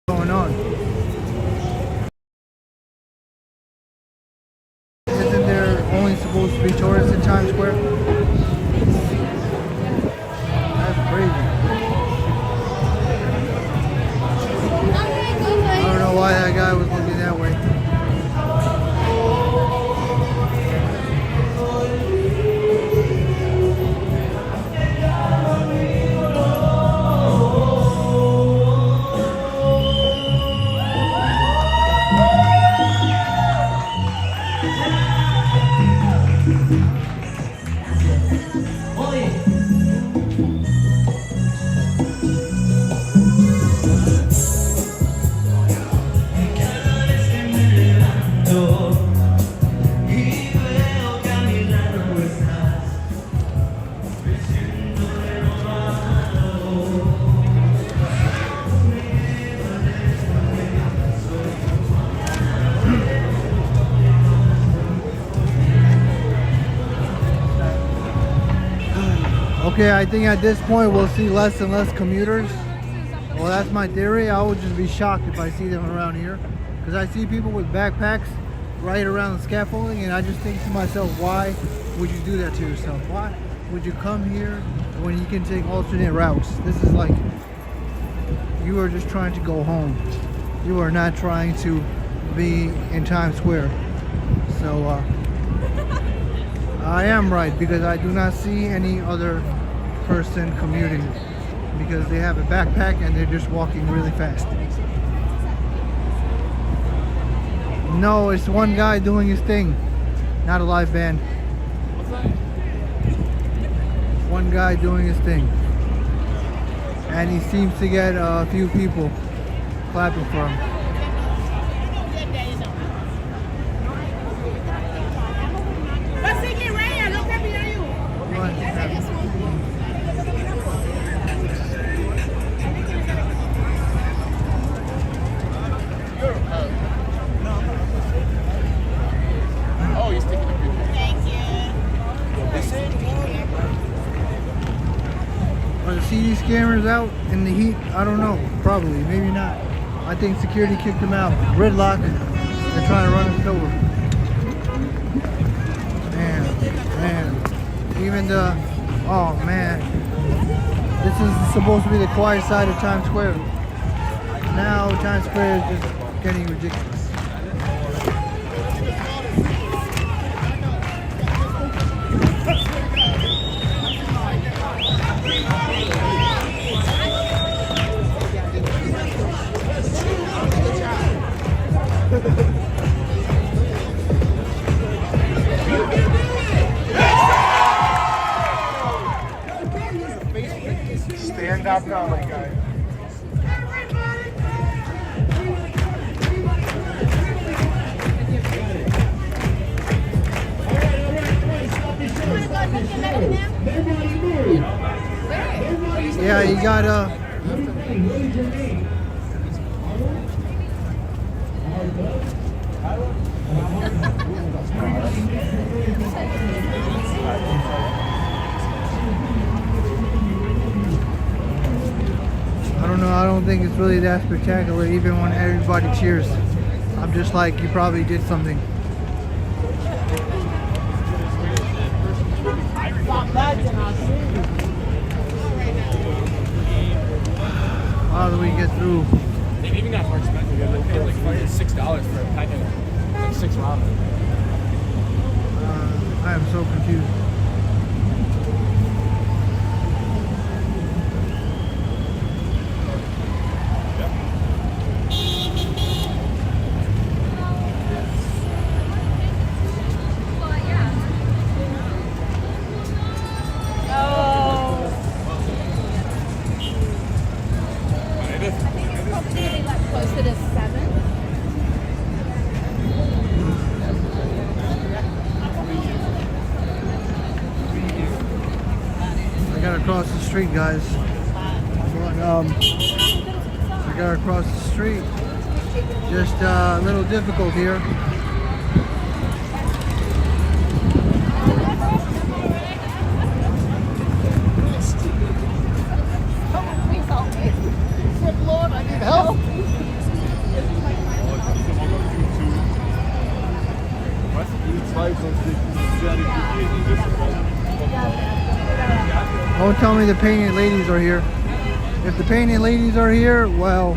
Going on. Isn't there only supposed to be tourists in Times Square? That's crazy. I don't know why that guy was looking that way. Okay, I think at this point we'll see less and less commuters. Well, that's my theory. I would just be shocked if I see them around here, because I see people with backpacks right around the scaffolding, and I just think to myself, why would you do that to yourself? Why would you come here when you can take alternate routes? This is like, you are just trying to go home. You are not trying to be in Times Square. So I am right, because I do not see any other person commuting, because they have a backpack and they're just walking really fast. No, it's one guy doing his thing, not a live band. One guy doing his thing, and he seems to get a few people clapping for him. Are the CD scammers out in the heat? I don't know. Probably. Maybe not. I think security kicked them out. Gridlock. They're trying to run us over. Man. Even the... Oh, man. This is supposed to be the quiet side of Times Square. Now Times Square is just getting ridiculous. Stand up now, my guy. Yeah, you gotta. I don't know, I don't think it's really that spectacular even when everybody cheers. I'm just like, you probably did something. How do we get through? They've even got more expensive. They're paying like $6 for a packet of like 6 ramen. I am so confused. Posted as 7. I gotta cross the street, guys. But, I gotta cross the street. Just a little difficult here. Lord, I need help. Don't tell me the painted ladies are here. If the painted ladies are here, well,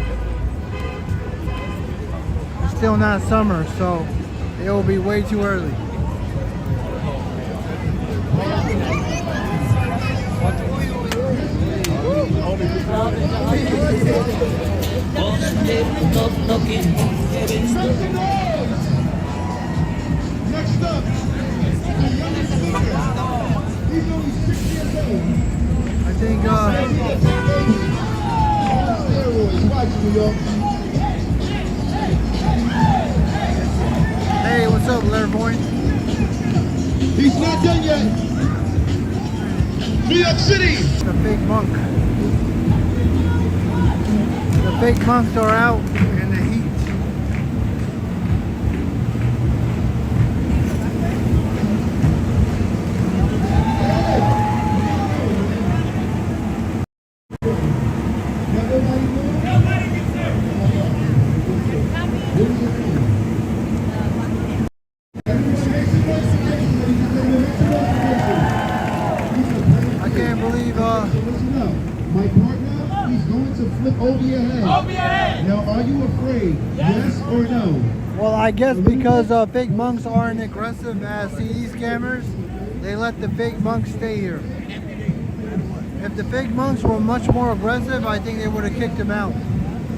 it's still not summer, so it will be way too early. Next up, he's only 6 years old. I think, Steroids, watch New York. hey, what's up, Clairvoyant? He's not done yet. New York City. The fake monk. The fake monks are out in the heat. I can't believe Listen up. My partner, he's going to flip over your head. Over your head. Now, are you afraid? Yes or no? well, I guess because fake monks aren't aggressive as CD scammers, they let the fake monks stay here. If the fake monks were much more aggressive, I think they would have kicked them out.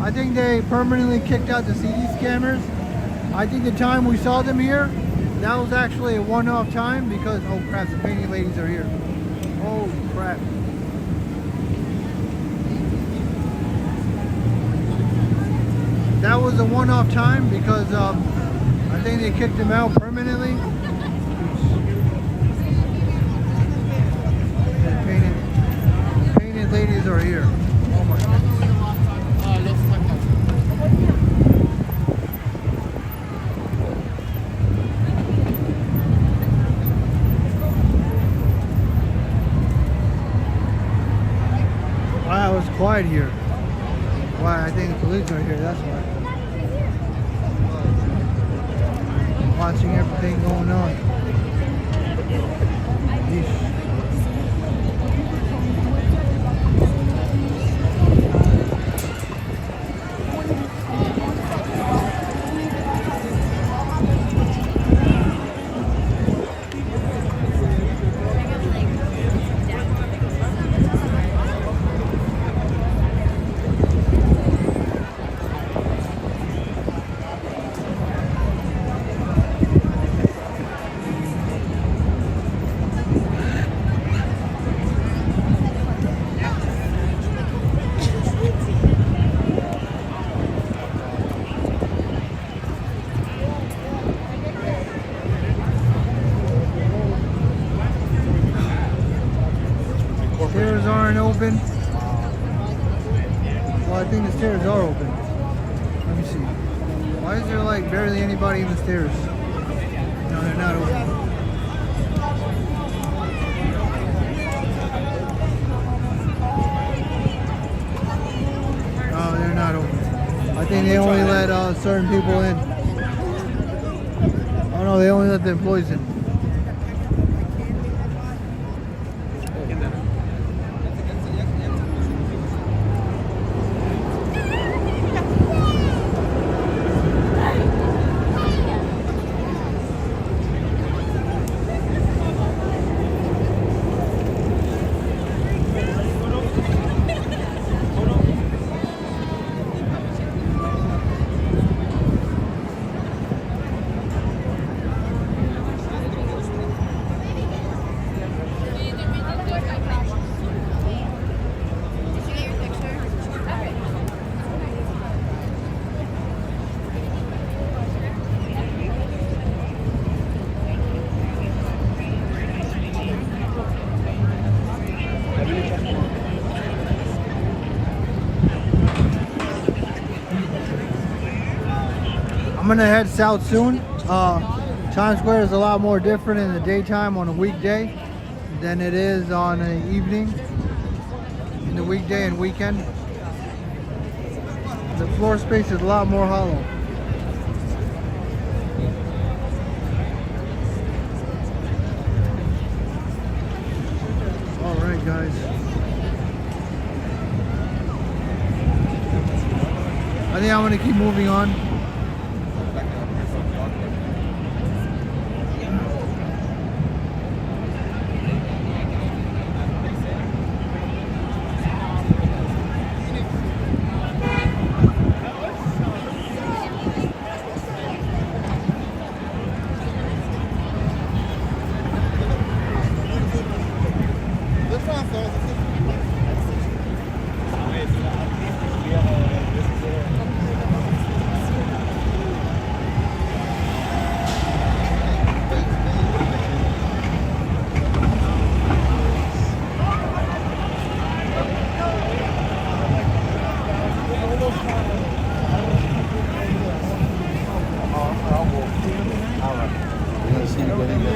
I think they permanently kicked out the CD scammers. I think the time we saw them here, that was actually a one-off time because, oh crap, the painting ladies are here. Holy crap. That was a one-off time because I think they kicked him out permanently. Painted ladies are here. Oh my goodness. Wow, it's quiet here. Why? I think the police are here, that's why. Watching everything going on. Yeesh. stairs aren't open. Well, I think the stairs are open. Let me see. Why is there like barely anybody in the stairs? No, they're not open. No, they're not open. I think they only let certain people in. Oh no, they only let the employees in. I'm gonna head south soon. Times Square is a lot more different in the daytime on a weekday than it is on an evening, in the weekday and weekend. The floor space is a lot more hollow. All right, guys. I think I'm gonna keep moving on.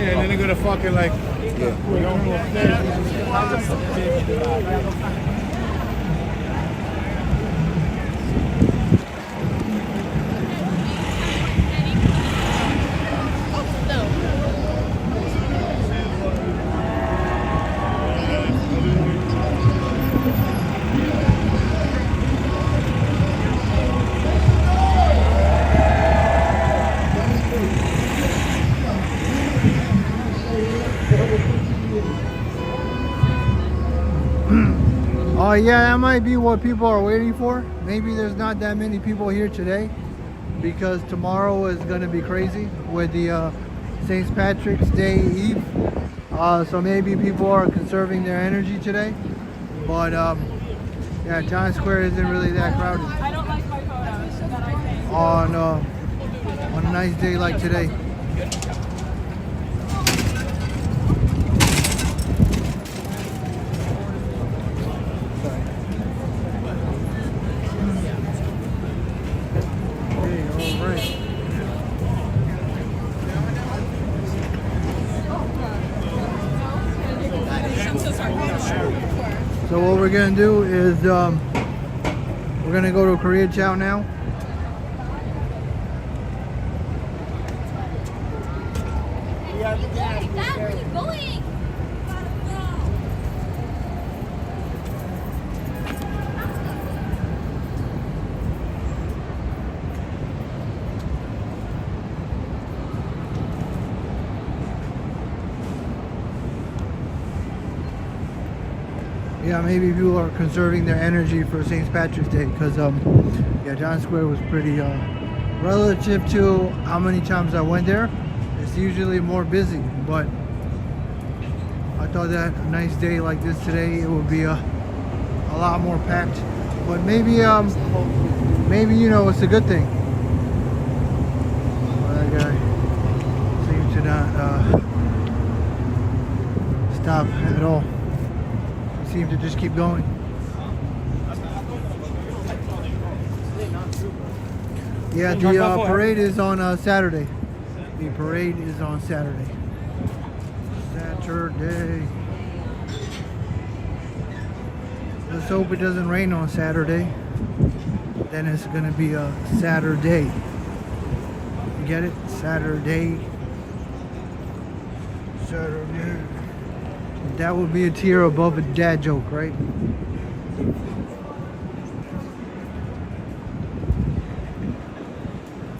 Yeah, and then they're gonna fucking like, Yeah, that might be what people are waiting for. Maybe there's not that many people here today because tomorrow is going to be crazy with the St. Patrick's Day Eve. So maybe people are conserving their energy today. But yeah, Times Square isn't really that crowded I don't like my photos that I take. on a nice day like today. So what we're gonna do is we're gonna go to Koreatown now. Dad, where are you going? Yeah, maybe people are conserving their energy for St. Patrick's Day because yeah, Times Square was pretty relative to how many times I went there. It's usually more busy, but I thought that a nice day like this today, it would be a lot more packed. But maybe maybe you know it's a good thing. Well, that guy seemed to not stop at all. seem to just keep going. Yeah, the parade is on Saturday. The parade is on Saturday. Saturday. Let's hope it doesn't rain on Saturday. Then it's gonna be a Saturday. You get it? Saturday. Saturday. That would be a tier above a dad joke, right?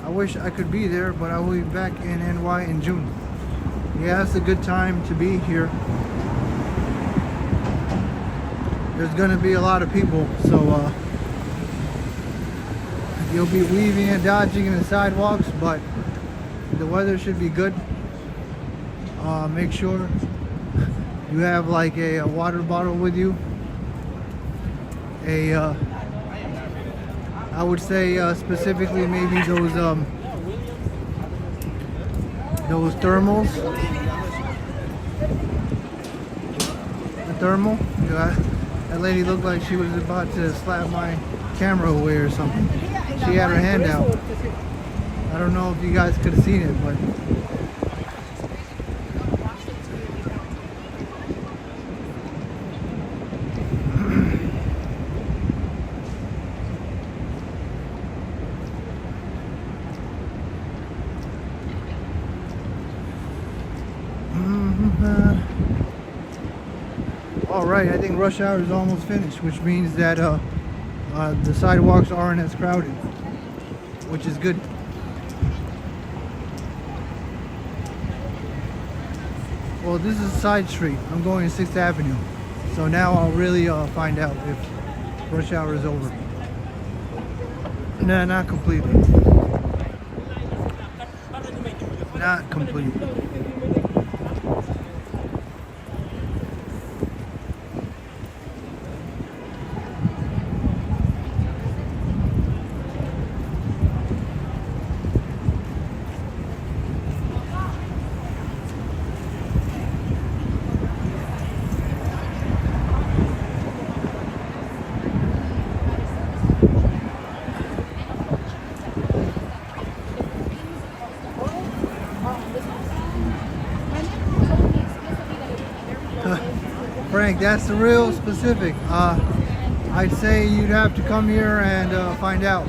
I wish I could be there, but I will be back in NY in June. Yeah, it's a good time to be here. There's gonna be a lot of people, so you'll be weaving and dodging in the sidewalks, but the weather should be good. Make sure you have like a water bottle with you. I would say specifically maybe those thermals. The thermal. Yeah, that lady looked like she was about to slap my camera away or something. She had her hand out. I don't know if you guys could have seen it, but all right, I think rush hour is almost finished, which means that the sidewalks aren't as crowded, which is good. Well, this is a side street. I'm going to 6th Avenue. So now I'll really find out if rush hour is over. Nah, not completely. Not completely. Frank, that's the real specific. I'd say you'd have to come here and find out.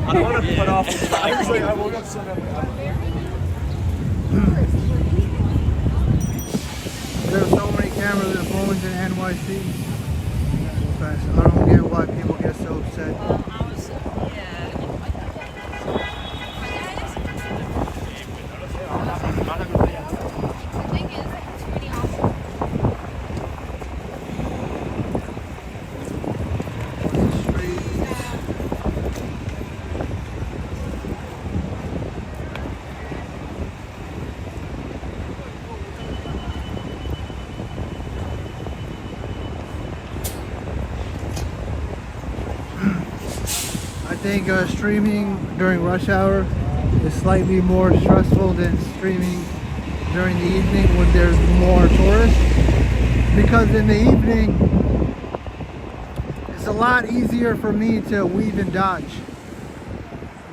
I don't want to put off the time. I woke up so There's so many cameras and phones in NYC. I don't get why people get so upset. I think streaming during rush hour is slightly more stressful than streaming during the evening when there's more tourists, because in the evening it's a lot easier for me to weave and dodge,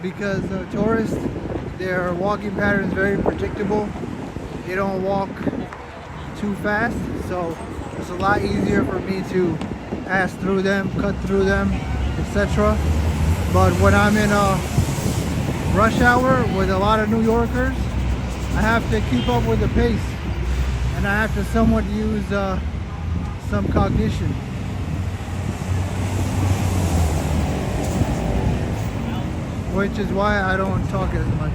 because tourists, their walking pattern is very predictable. They don't walk too fast, so it's a lot easier for me to pass through them, cut through them, etc. But when I'm in a rush hour with a lot of New Yorkers, I have to keep up with the pace, and I have to somewhat use some cognition. Which is why I don't talk as much.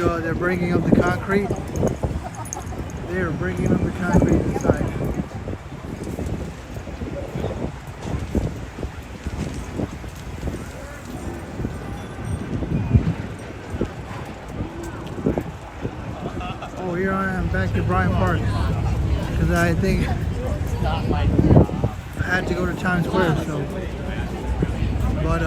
they're bringing up the concrete. They're bringing up the concrete inside. Oh, here I am back at Bryant Park because I think I had to go to Times Square. So, but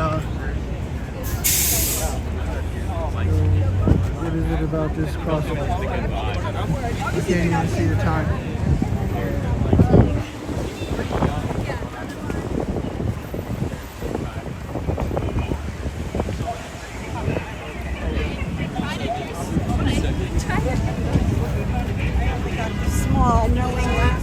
what is it about this crosswalk? You can't even see the time. Small, knowing that.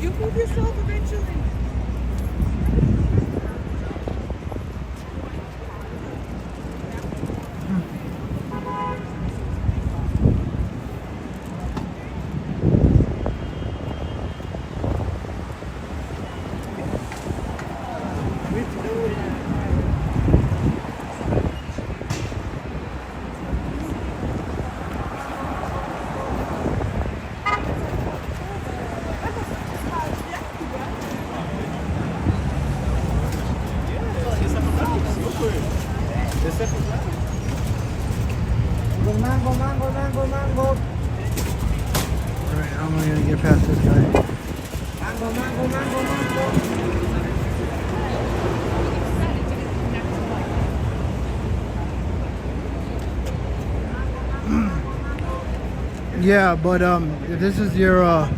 You move yourself eventually. Mango. Alright, how am I gonna get past this guy? Yeah, but if this is your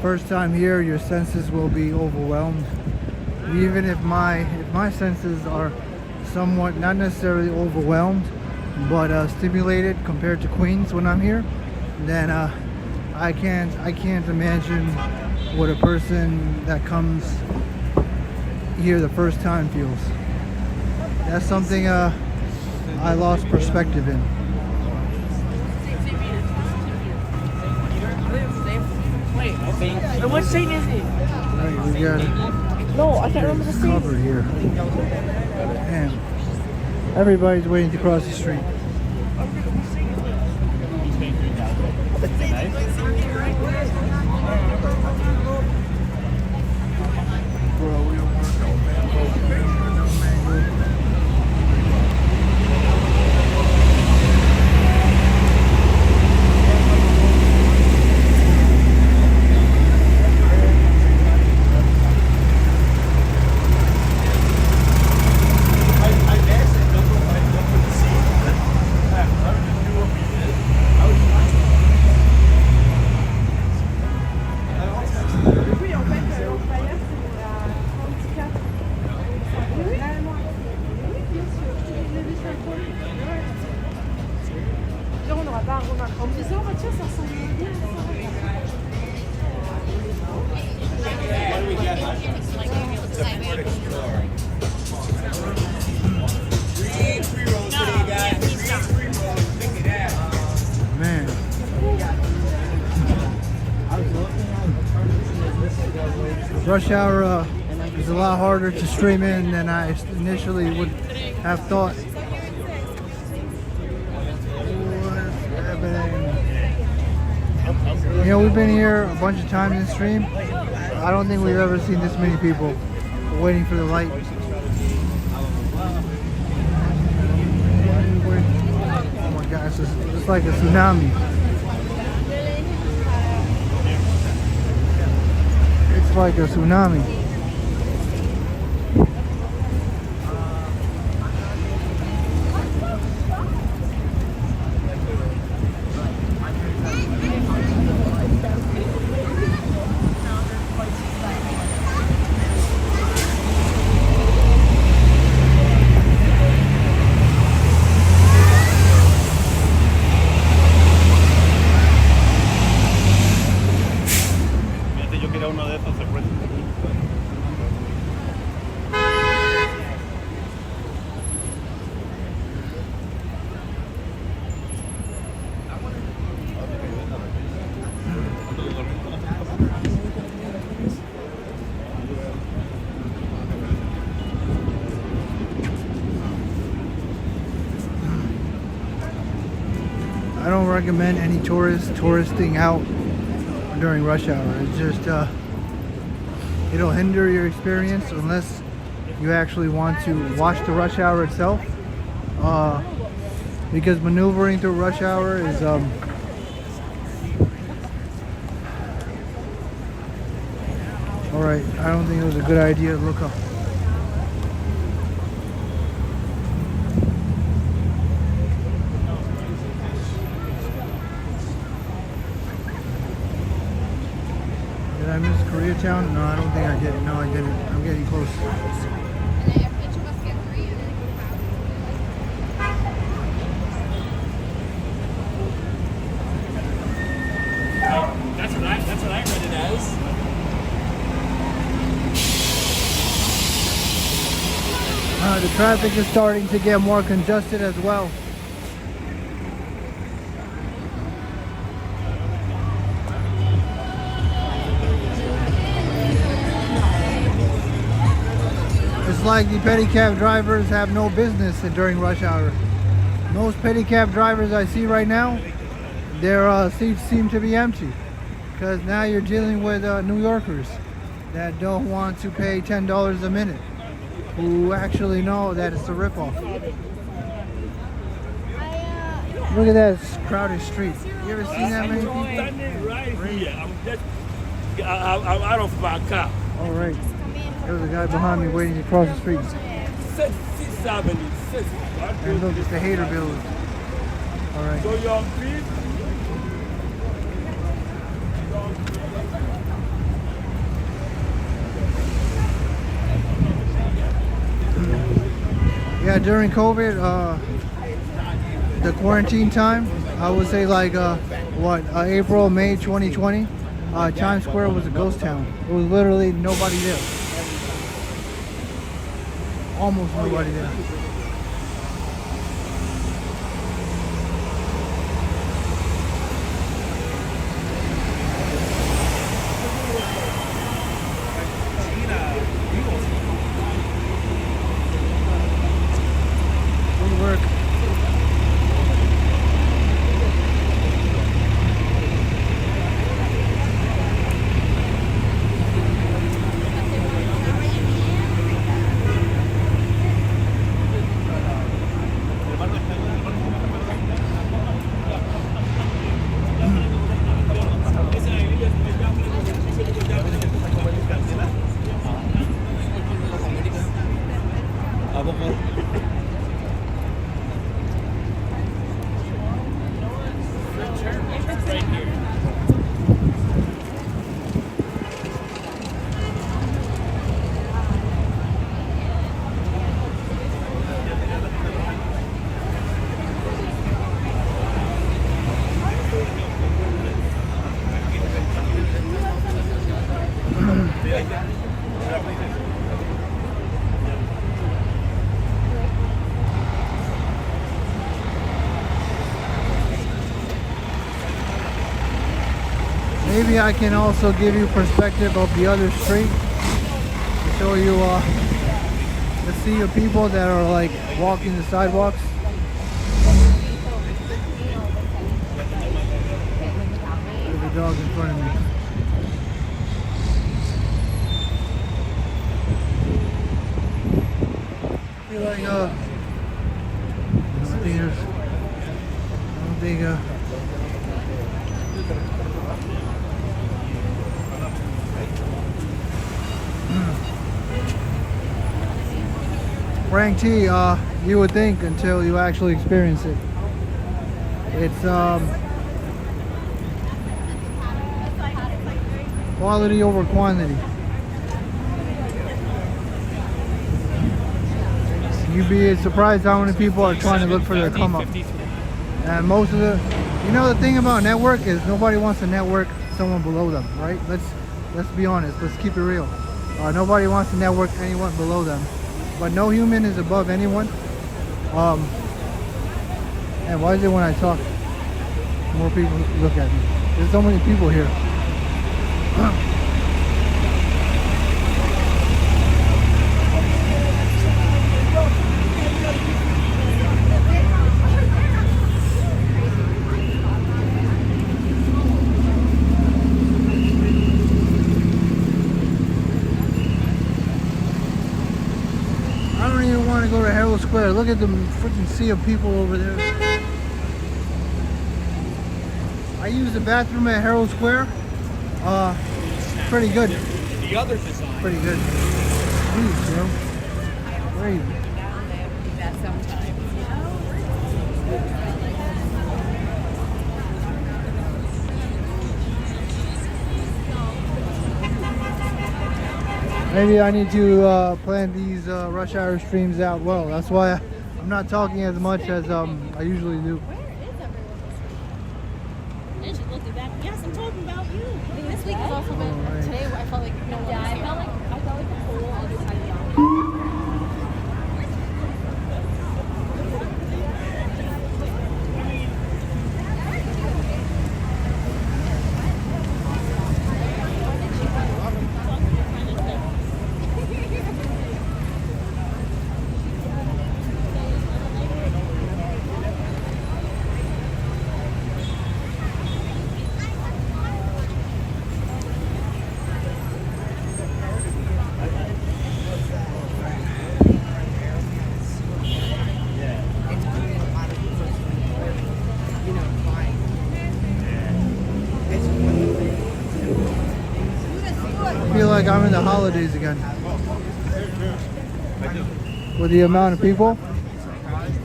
first time here, your senses will be overwhelmed. Even if my senses are somewhat not necessarily overwhelmed, but stimulated compared to Queens when I'm here, then I can't imagine what a person that comes here the first time feels. That's something I lost perspective in. Wait, and what state is it? Right, we got No, I can't remember the state. cover here. Damn. Everybody's waiting to cross the street. Bro, we don't want no mango. No mango. Rush hour is a lot harder to stream in than I initially would have thought. What's happening? You know, we've been here a bunch of times in stream. I don't think we've ever seen this many people waiting for the light. Oh my gosh, it's like a tsunami. It's like a tsunami. uno de esos se cuesta. I don't recommend any touristing out during rush hour. It's just it'll hinder your experience unless you actually want to watch the rush hour itself. Because maneuvering through rush hour is alright, I don't think it was a good idea to look up. Did I miss Koreatown? No, I don't think I did. No, I didn't. I'm getting close. That's what I read it as. The traffic is starting to get more congested as well. It's like the pedicab drivers have no business during rush hour. Most pedicab drivers I see right now, their seats seem to be empty. Because now you're dealing with New Yorkers that don't want to pay $10 a minute, who actually know that it's a ripoff. Look at that crowded street. You ever seen that many people? Standing right here. I'm just out of my car. All right. There's a guy behind me waiting to cross the street. 6th Avenue, 6th. And look, it's the hater building. All right. So you're on feet? Yeah, during COVID, the quarantine time, I would say like April, May 2020, Times Square was a ghost town. It was literally nobody there. Almost nobody there. Maybe I can also give you perspective of the other street to show you the sea of people that are like walking the sidewalks. There's a dog in front of me. I feel like I don't think Rank T, you would think until you actually experience it. It's quality over quantity. You'd be surprised how many people are trying to look for their come up. And most of the thing about network is nobody wants to network someone below them, right? Let's be honest. Let's keep it real. Nobody wants to network anyone below them, but no human is above anyone. And why is it when I talk, more people look at me? There's so many people here. I don't even want to go to Herald Square. Look at the freaking sea of people over there. I use the bathroom at Herald Square. Pretty good. The other design. Pretty good. Jeez, bro. Crazy. That sometimes. Maybe I need to plan these rush hour streams out well. That's why I'm not talking as much as I usually do. And she looked at that. Yes, I'm talking about you. This week has also been Alright. today. I felt like no one was here. I felt like the whole other side of the office. I feel like I'm in the holidays again. With the amount of people. Alright.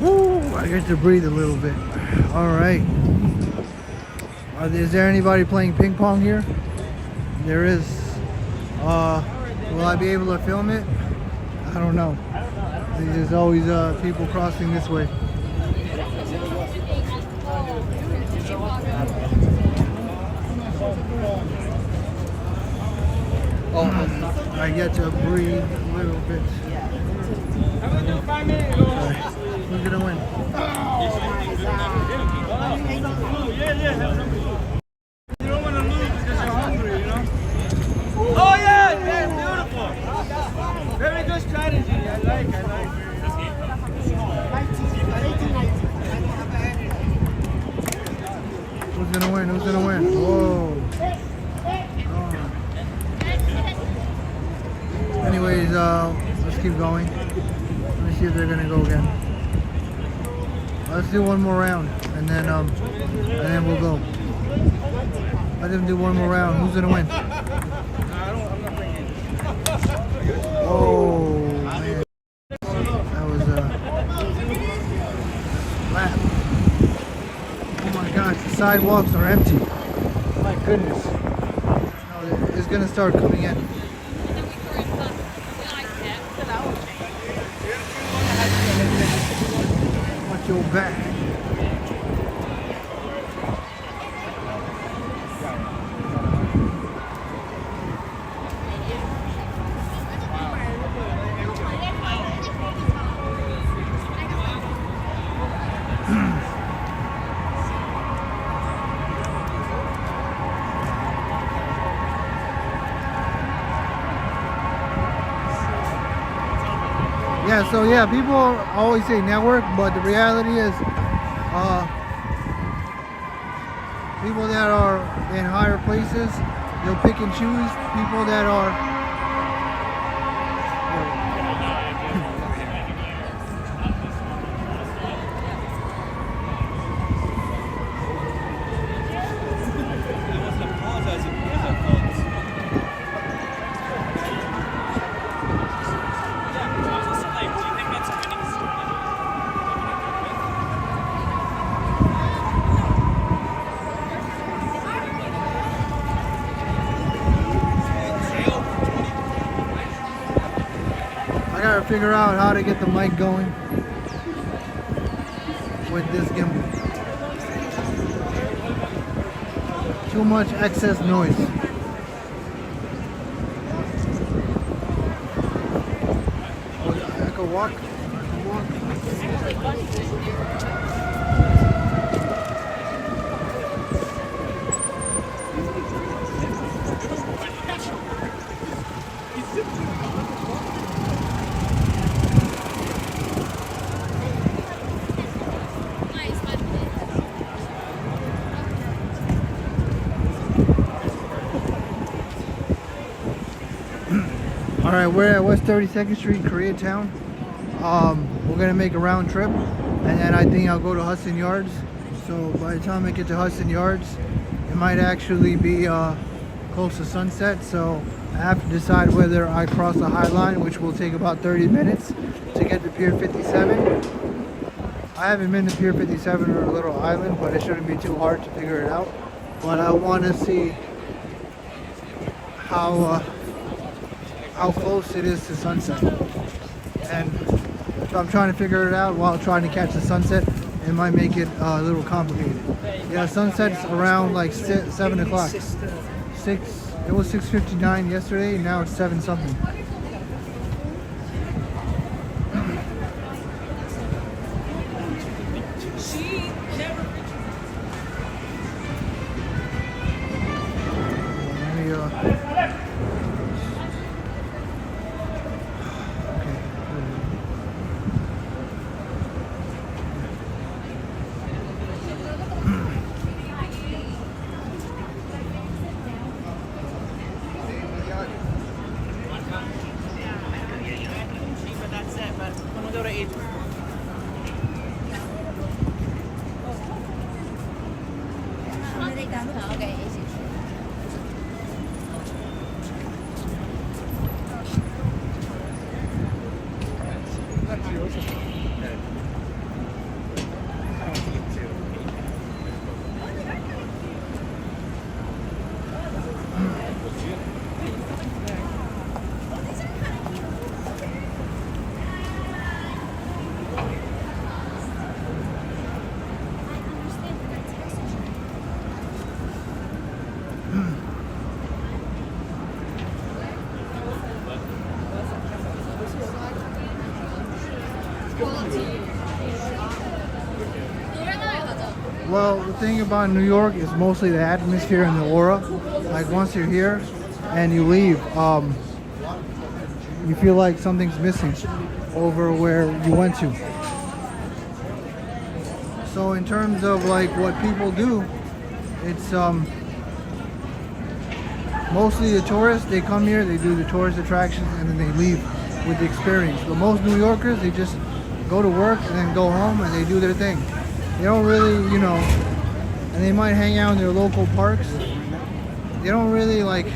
Woo, I get to breathe a little bit. Alright. Is there anybody playing ping pong here? There is. Will I be able to film it? I don't know. There's always people crossing this way. Oh, I get to breathe a little bit. Okay. Who's gonna win? You don't want to lose because you're hungry, you know? Oh yeah, that's beautiful. Very good strategy. I like. Who's gonna win? Who's gonna win? Whoa. Oh. Anyways, let's keep going. Let me see if they're gonna go again. Let's do one more round, and then we'll go. Let them do one more round. Who's gonna win? Oh man, that was lap. Oh my gosh, the sidewalks are empty. My goodness. No, it's gonna start coming in. Watch your back. Yeah, so yeah, people always say network, but the reality is people that are in higher places, they'll pick and choose people that are figure out how to get the mic going with this gimbal. Too much excess noise. I could walk. Alright, we're at West 32nd Street, Koreatown. We're gonna make a round trip, and then I think I'll go to Hudson Yards. So by the time I get to Hudson Yards, it might actually be close to sunset. So I have to decide whether I cross the High Line, which will take about 30 minutes to get to Pier 57. I haven't been to Pier 57 or Little Island, but it shouldn't be too hard to figure it out. But I want to see how close it is to sunset, and if I'm trying to figure it out while trying to catch the sunset, it might make it a little complicated. Yeah, sunset's around like 7 o'clock. It was 6:59 yesterday, now it's 7 something. Well, the thing about New York is mostly the atmosphere and the aura. Like once you're here and you leave, you feel like something's missing over where you went to. So in terms of like what people do, it's mostly the tourists. They come here, they do the tourist attractions, and then they leave with the experience. But most New Yorkers, they just go to work and then go home and they do their thing. They don't really, you know, and they might hang out in their local parks. They don't really like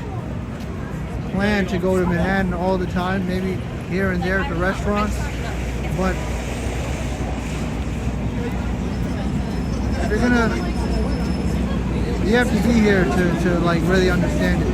plan to go to Manhattan all the time, maybe here and there to restaurants, but if you're gonna, you have to be here to like really understand it.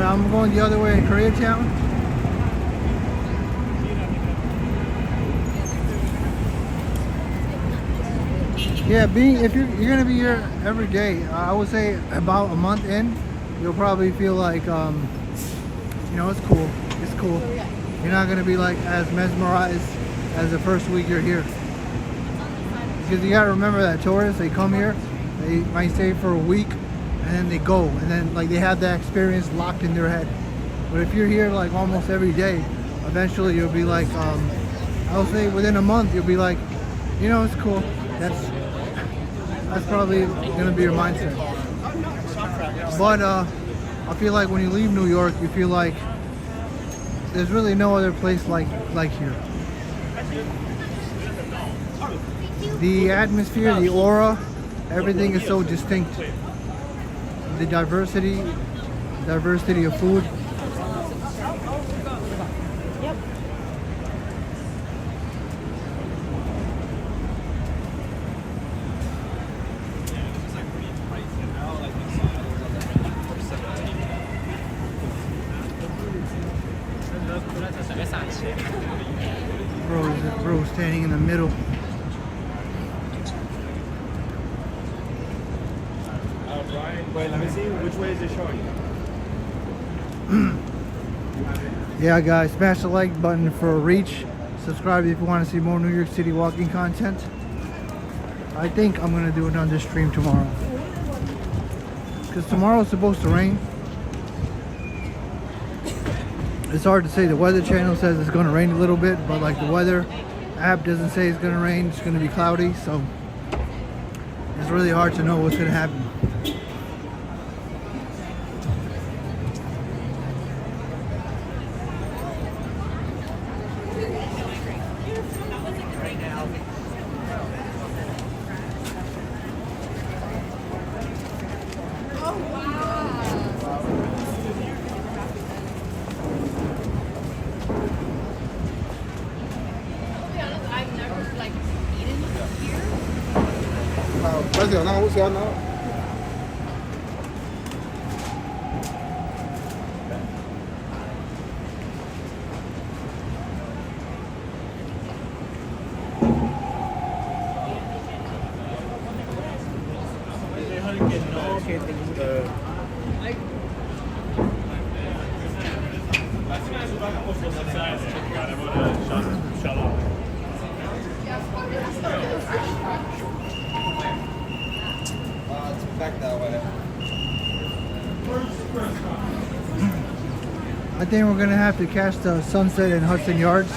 I'm going the other way in Koreatown. Yeah, if you're gonna be here every day, I would say about a month in, you'll probably feel like, you know, it's cool. It's cool. You're not gonna be like as mesmerized as the first week you're here. Because you gotta remember that tourists, they come here, they might stay for a week, and then they go, and then like they have that experience locked in their head. But if you're here like almost every day, eventually you'll be like, I would say within a month you'll be like, you know, it's cool. That's probably gonna be your mindset. But I feel like when you leave New York, you feel like there's really no other place like here. The atmosphere, the aura, everything is so distinct. The diversity of food. Yep. Bro standing in the middle. Brian, wait, let me see. Which way is it showing? Yeah, guys, smash the like button for a reach. Subscribe if you want to see more New York City walking content. I think I'm gonna do another stream tomorrow, because tomorrow's supposed to rain. It's hard to say. The Weather Channel says it's gonna rain a little bit, but like the weather app doesn't say it's gonna rain. It's gonna be cloudy, so it's really hard to know what's gonna happen. I've never like eaten here. 而且那我想呢。 Back that way. I think we're gonna have to catch the sunset in Hudson Yards,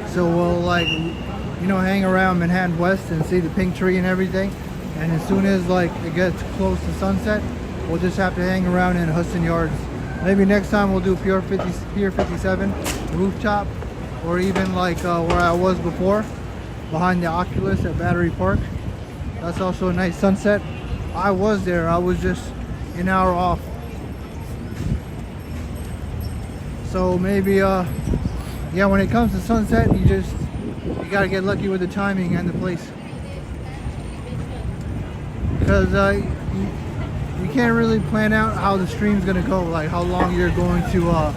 so we'll like, you know, hang around Manhattan West and see the pink tree and everything. And as soon as like it gets close to sunset, we'll just have to hang around in Hudson Yards. Maybe next time we'll do Pier 57 rooftop, or even like where I was before, behind the Oculus at Battery Park. That's also a nice sunset. I was there. I was just an hour off. So maybe yeah, when it comes to sunset, you gotta get lucky with the timing and the place, because you can't really plan out how the stream's gonna go, like how long you're going to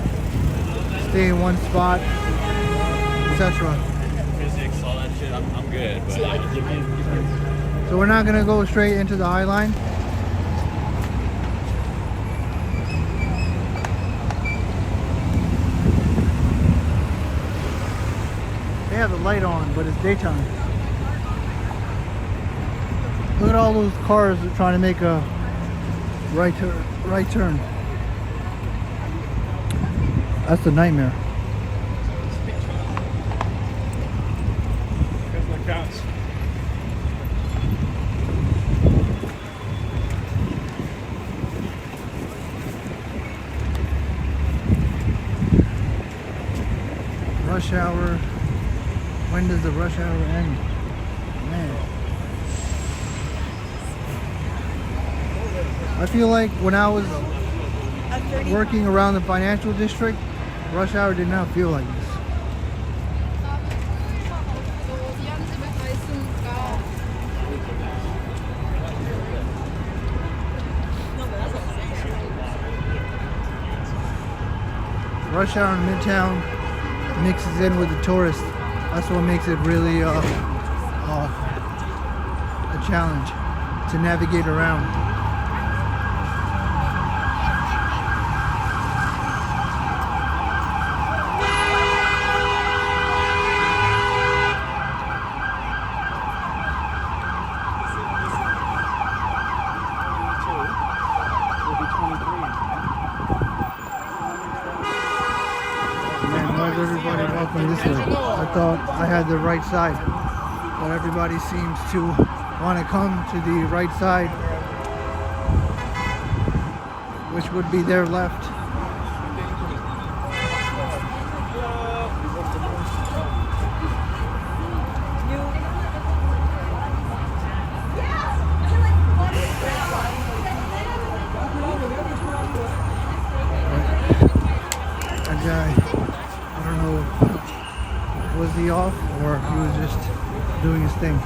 stay in one spot, etc. Physics, all that shit, I'm good. But So we're not gonna go straight into the High Line. They have the light on, but it's daytime. Look at all those cars trying to make a right turn. That's a nightmare. Here's my couch. Rush hour. When does the rush hour end? Man. I feel like when I was working around the financial district, rush hour did not feel like this. Rush hour in Midtown mixes in with the tourists. That's what makes it really a challenge to navigate around. Everybody walking this way. I thought I had the right side, but everybody seems to want to come to the right side, which would be their left. he off or he was just doing his thing.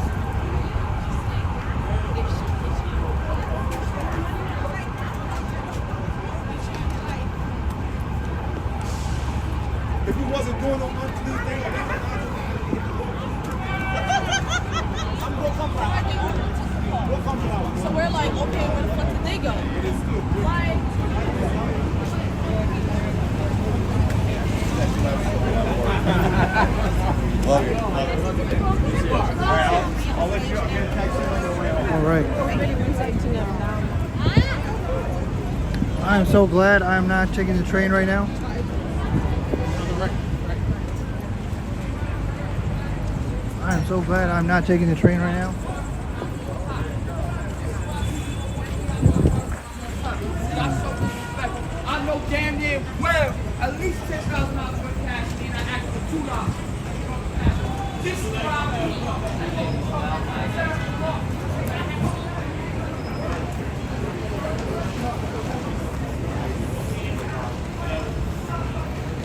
If he wasn't doing no monthly thing, we'll come down. So we're like, okay, where the fuck did they go? Why? I'll let you get a taxi on the way home. All right. I am so glad I am not taking the train right now. I am so glad I'm not taking the train right now. I know damn near well at least $10,000 worth of cash, and I asked for $2. This is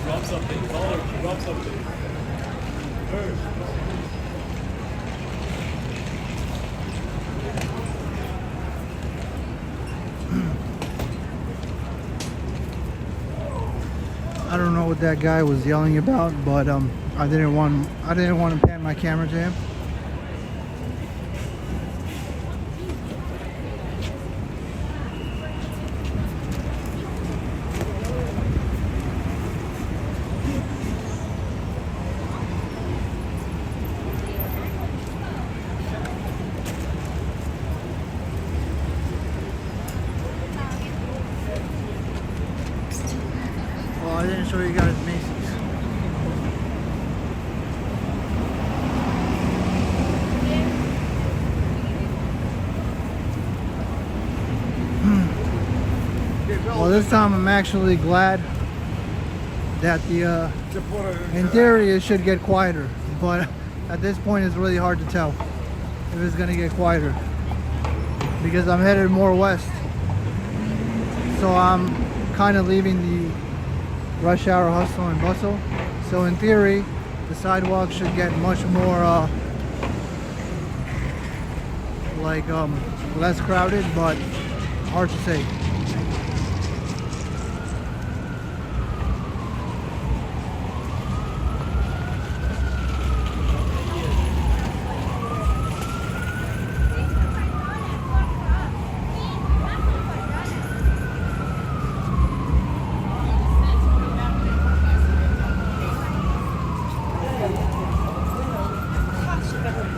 Drop something. Caller, drop something. I don't know what that guy was yelling about, but I didn't want to pan my camera to him. Well, I didn't show you guys Macy's. Well, this time I'm actually glad that in theory it should get quieter, but at this point it's really hard to tell if it's gonna get quieter because I'm headed more west, so I'm kind of leaving the rush hour hustle and bustle. So in theory, the sidewalk should get much more less crowded, but hard to say.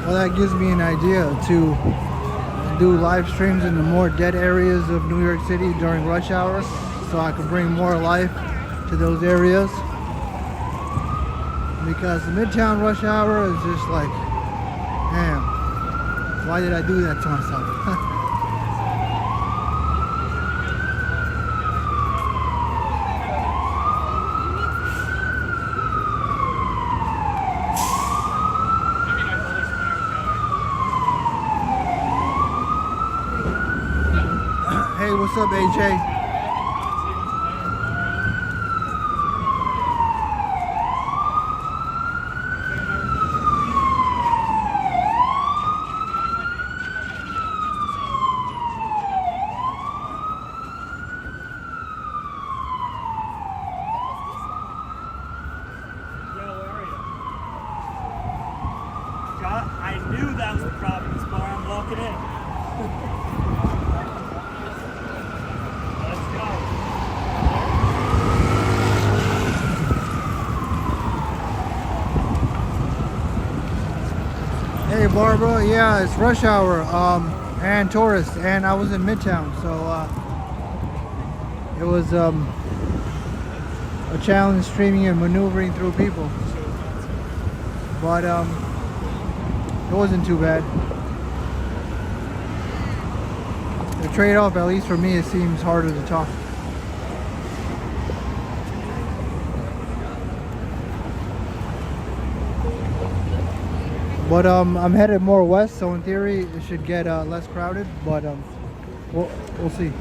Well, that gives me an idea to do live streams in the more dead areas of New York City during rush hour, so I can bring more life to those areas. Because the Midtown rush hour is just like, damn, why did I do that to myself? Hey, what's up, AJ? I knew that was the Providence bar. I'm walking in. Let's go. Hey, Barbara. Yeah, it's rush hour and tourist, and I was in Midtown, so it was a challenge streaming and maneuvering through people, but it wasn't too bad. The trade-off, at least for me, it seems harder to talk. But I'm headed more west, so in theory it should get less crowded, but we'll see.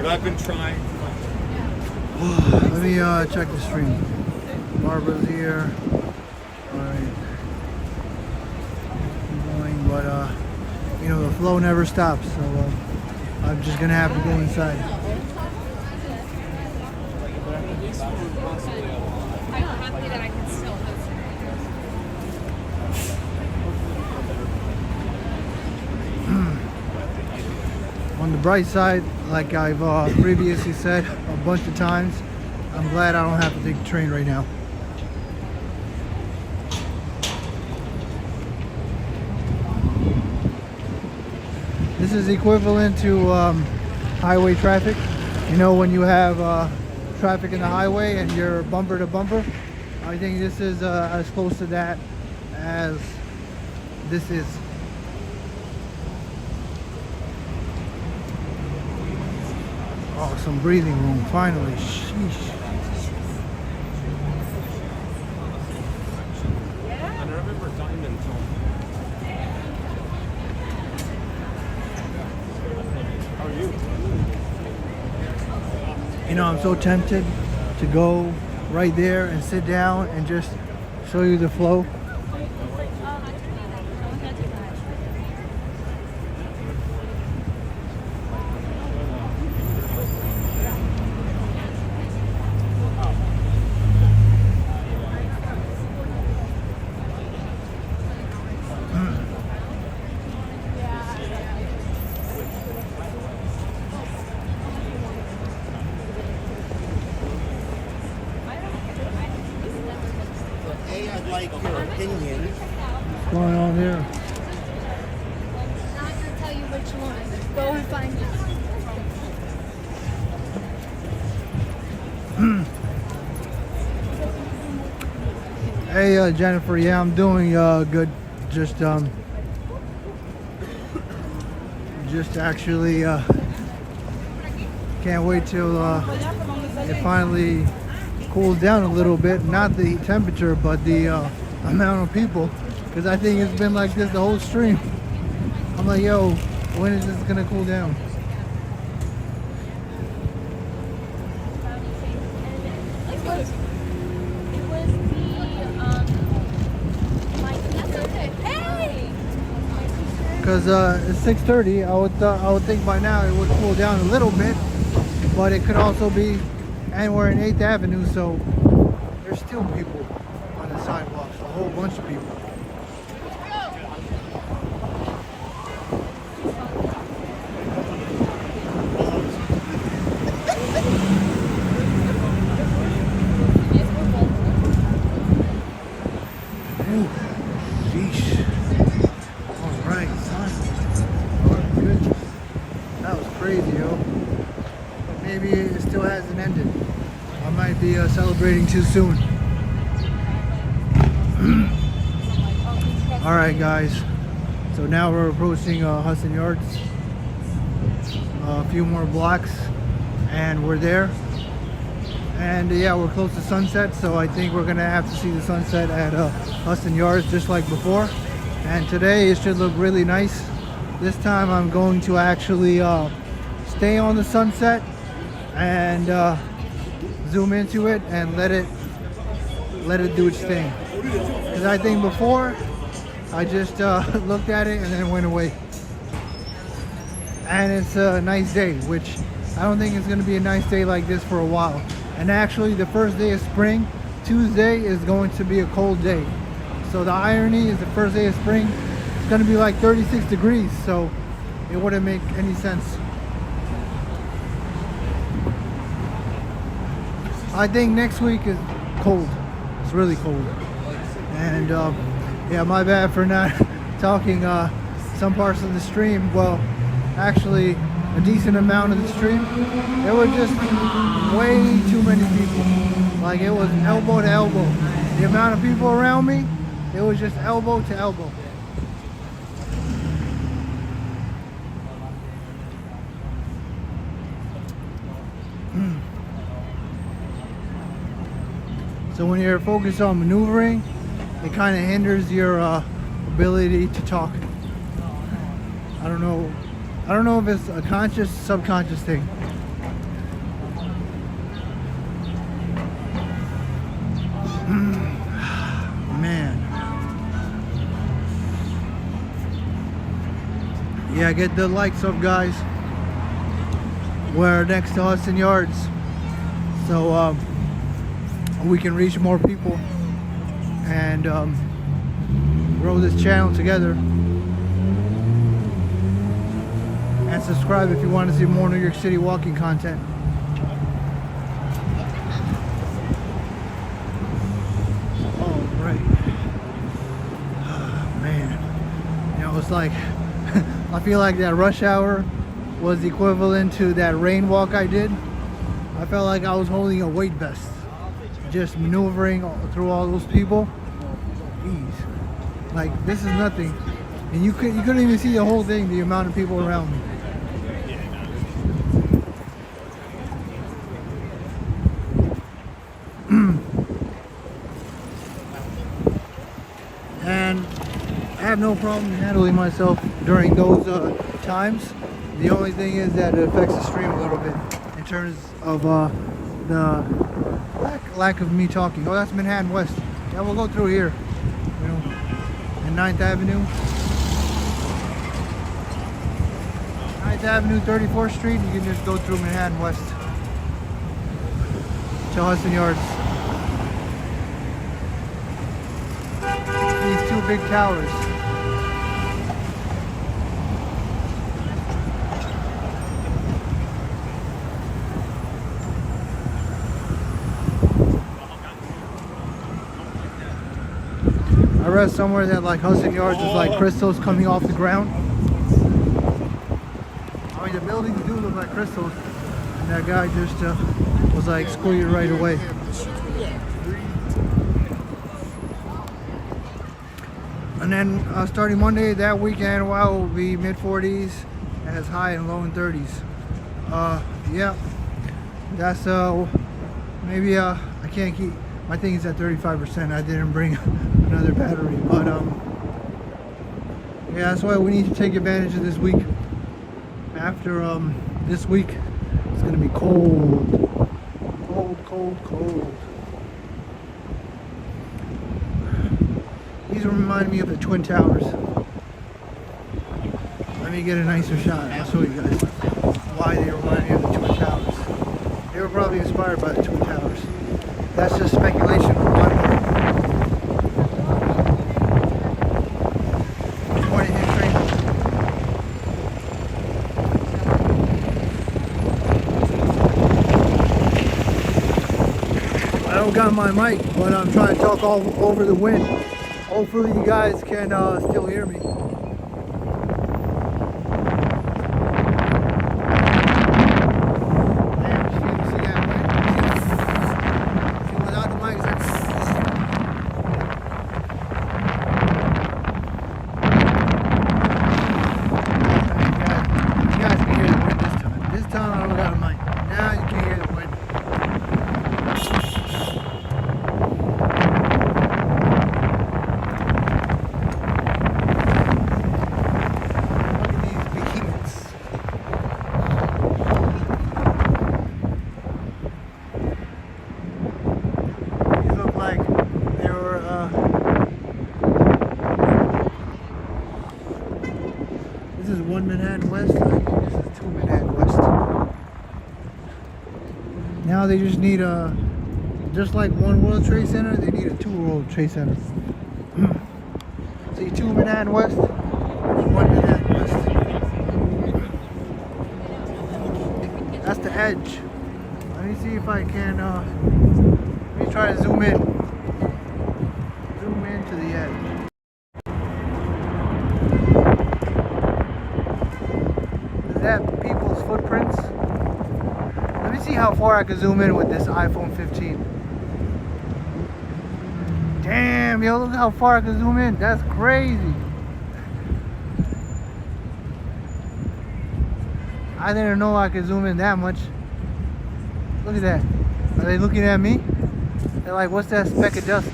Dude, I've been trying. Let me check the stream. Barbara's here. Alright. Keep going, but you know, the flow never stops, so I'm just gonna have to go inside. I'm happy that I can still host On the bright side, like I've previously said a bunch of times, I'm glad I don't have to take the train right now. This is equivalent to highway traffic. You know, when you have traffic in the highway and you're bumper to bumper, I think this is as close to that as this is. Oh, some breathing room, finally. Sheesh. I remember Diamond film. How are you? You know, I'm so tempted to go right there and sit down and just show you the flow. I'd like your opinion. What's going on here? I'm not gonna tell you which one. Go and find out. Hey Jennifer, yeah, I'm doing good. Just actually can't wait till it finally cools down a little bit. Not the temperature, but the amount of people, because I think it's been like this the whole stream. I'm like, yo, when is this gonna cool down? Because it's 6:30, I would think by now it would cool down a little bit, but it could also be, and we're in 8th Avenue, so there's still people on the sidewalks, a whole bunch of people. Ooh, sheesh. All right, son. Oh, goodness. That was crazy, yo. Maybe it still hasn't ended. I might be celebrating too soon. All right, guys. So now we're approaching Hudson Yards. A few more blocks, and we're there. And yeah, we're close to sunset, so I think we're gonna have to see the sunset at Hudson Yards just like before. And today it should look really nice. This time I'm going to actually stay on the sunset and zoom into it and let it do its thing. Because I think before I just looked at it and then went away. And it's a nice day, which I don't think it's going to be a nice day like this for a while. And actually the first day of spring, Tuesday, is going to be a cold day. So the irony is the first day of spring, it's going to be like 36 degrees, so it wouldn't make any sense. I think next week is cold. It's really cold. And yeah, my bad for not talking some parts of the stream. Well, actually a decent amount of the stream. There were just way too many people. Like, it was elbow to elbow. The amount of people around me, it was just elbow to elbow. So when you're focused on maneuvering, it kind of hinders your ability to talk. I don't know if it's a conscious, subconscious thing. Man. Yeah, get the lights up, guys. We're next to Hudson Yards, so we can reach more people and grow this channel together. And subscribe if you want to see more New York City walking content. Oh, right. Oh, man. You know, it's like, I feel like that rush hour was equivalent to that rain walk I did. I felt like I was holding a weight vest, just maneuvering through all those people. Jeez. Like, this is nothing. And you couldn't even see the whole thing, the amount of people around me. And I have no problem handling myself during those times. The only thing is that it affects the stream a little bit in terms of the lack of me talking. Oh, that's Manhattan West. Yeah, we'll go through here. You know, and 9th Avenue. 9th Avenue, 34th Street. You can just go through Manhattan West to Hudson Yards. These two big towers. I read somewhere that like Hudson Yards is like crystals coming off the ground. I mean, the buildings do look like crystals, and that guy just was like, screw you right away. And then starting Monday, that weekend, NY will be mid 40s, as high and low in 30s. Yeah, that's maybe I can't keep. My thing is at 35%. I didn't bring another battery, but yeah, that's why we need to take advantage of this week. After this week, it's gonna be cold, cold. These remind me of the Twin Towers. Let me get a nicer shot. I'll show you guys why they remind me of the Twin Towers. They were probably inspired by the Twin Towers. That's just speculation on my part. I don't got my mic, but I'm trying to talk all over the wind. Hopefully you guys can still hear me. This is one Manhattan West. I think this is two Manhattan West. Now they just need a, just like one World Trade Center, they need a two World Trade Center. See, two Manhattan West, one Manhattan West. That's the edge. Let me see if I can, let me try to zoom in. Zoom in to the edge. Is that people's footprints? Let me see how far I can zoom in with this iPhone 15. Damn, yo, look how far I can zoom in. That's crazy. I didn't know I could zoom in that much. Look at that. Are they looking at me? They're like, what's that speck of dust?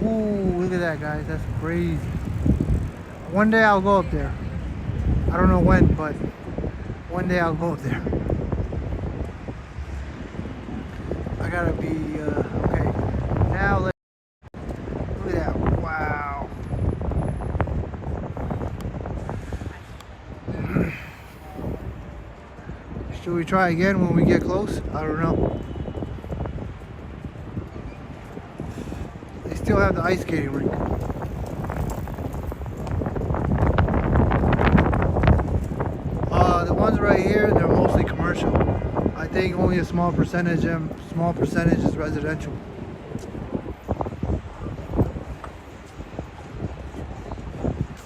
Ooh, look at that, guys. That's crazy. One day I'll go up there. I don't know when, but one day I'll go up there. I gotta be okay. Now look at that! Wow. Should we try again when we get close? I don't know. They still have the ice skating rink. The ones right here, they're mostly commercial. I think only a small percentage is residential.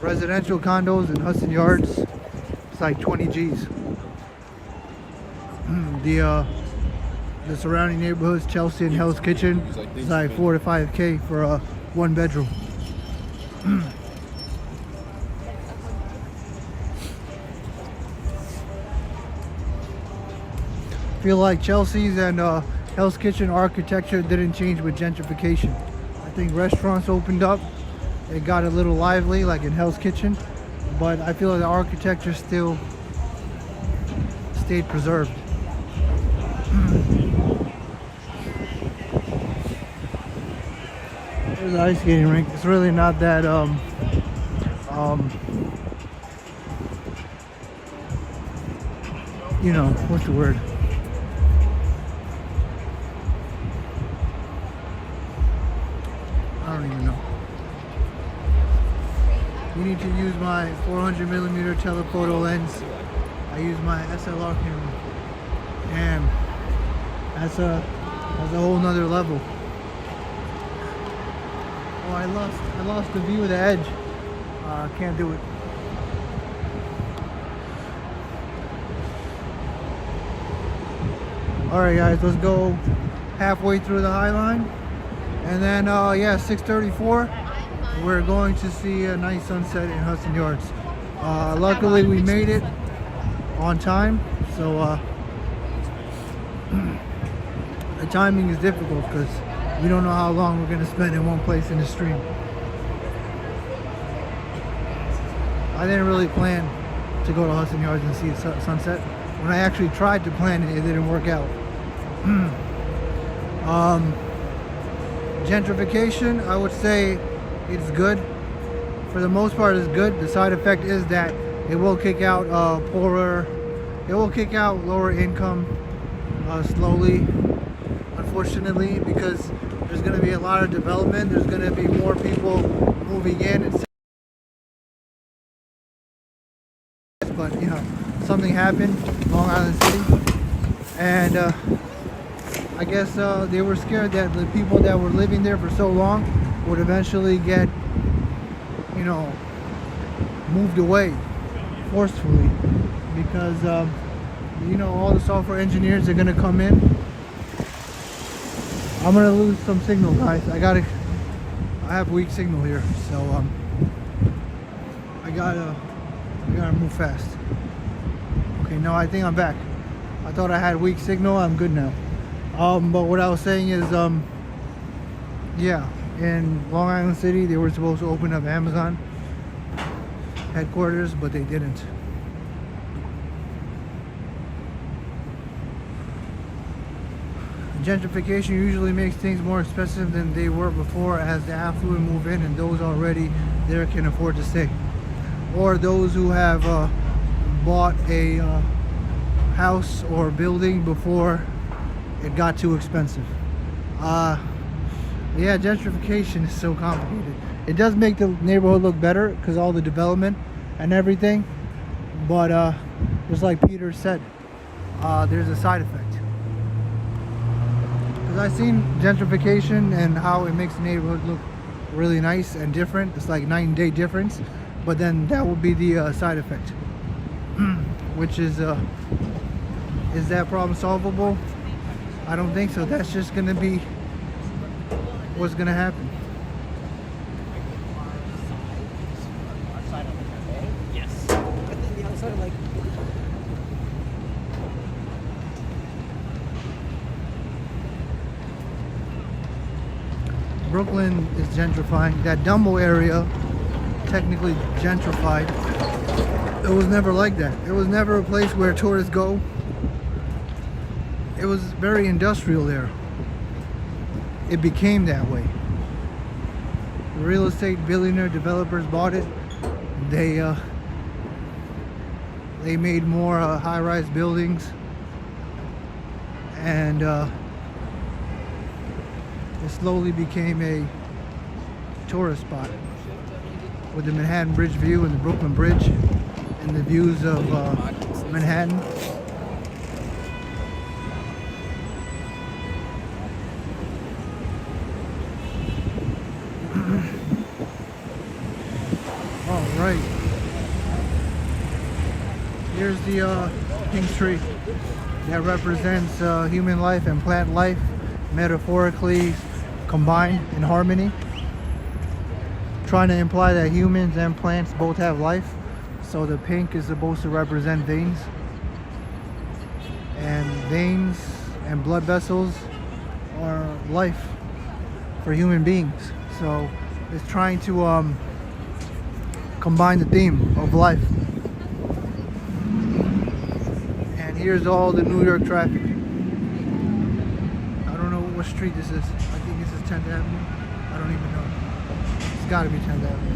Residential condos in Hudson Yards, it's like 20 G's. The surrounding neighborhoods, Chelsea and Hell's Kitchen, it's like 4 to 5K for a 1 bedroom. I feel like Chelsea's and Hell's Kitchen architecture didn't change with gentrification. I think restaurants opened up, it got a little lively like in Hell's Kitchen, but I feel like the architecture still stayed preserved. There's the ice skating rink. It's really not that you know, what's the word? I don't even know. You need to use my 400mm telephoto lens. I use my SLR camera, and that's a whole nother level. Oh, I lost the view of the edge. Can't do it. All right, guys, let's go halfway through the High Line, and then yeah, 6:34. We're going to see a nice sunset in Hudson Yards. Luckily, we made it on time, so the timing is difficult because we don't know how long we're going to spend in one place in the stream. I didn't really plan to go to Hudson Yards and see a sunset. When I actually tried to plan it, it didn't work out. Gentrification, I would say it's good. For the most part, it's good. The side effect is that it will kick out it will kick out lower income slowly, unfortunately, because there's going to be a lot of development. There's going to be more people moving in. But you know, something happened in Long Island City, and I guess they were scared that the people that were living there for so long would eventually get, you know, moved away forcefully, because you know, all the software engineers are gonna come in. I'm gonna lose some signal, guys. I have weak signal here, so I gotta move fast. Okay, no, I think I'm back. I thought I had weak signal. I'm good now. But what I was saying is, yeah, in Long Island City, they were supposed to open up Amazon headquarters, but they didn't. Gentrification usually makes things more expensive than they were before, as the affluent move in and those already there can afford to stay, or those who have bought a house or building before it got too expensive. Yeah, gentrification is so complicated. It does make the neighborhood look better because all the development and everything, but just like Peter said, there's a side effect. Because I've seen gentrification and how it makes the neighborhood look really nice and different. It's like night and day difference, but then that would be the side effect. Which is that problem solvable? I don't think so. That's just gonna be what's gonna happen. Yes. The other side of like. Brooklyn is gentrifying. That Dumbo area, technically gentrified. It was never like that. It was never a place where tourists go. It was very industrial there. it became that way. The real estate billionaire developers bought it. They made more high-rise buildings, and it slowly became a tourist spot with the Manhattan Bridge view and the Brooklyn Bridge and the views of Manhattan. All right. Here's the pink tree that represents human life and plant life, metaphorically combined in harmony, trying to imply that humans and plants both have life. So the pink is supposed to represent veins, and veins and blood vessels are life for human beings. So it's trying to combine the theme of life. And here's all the New York traffic. I don't know what street this is. I think this is 10th Avenue. I don't even know. It's got to be 10th Avenue.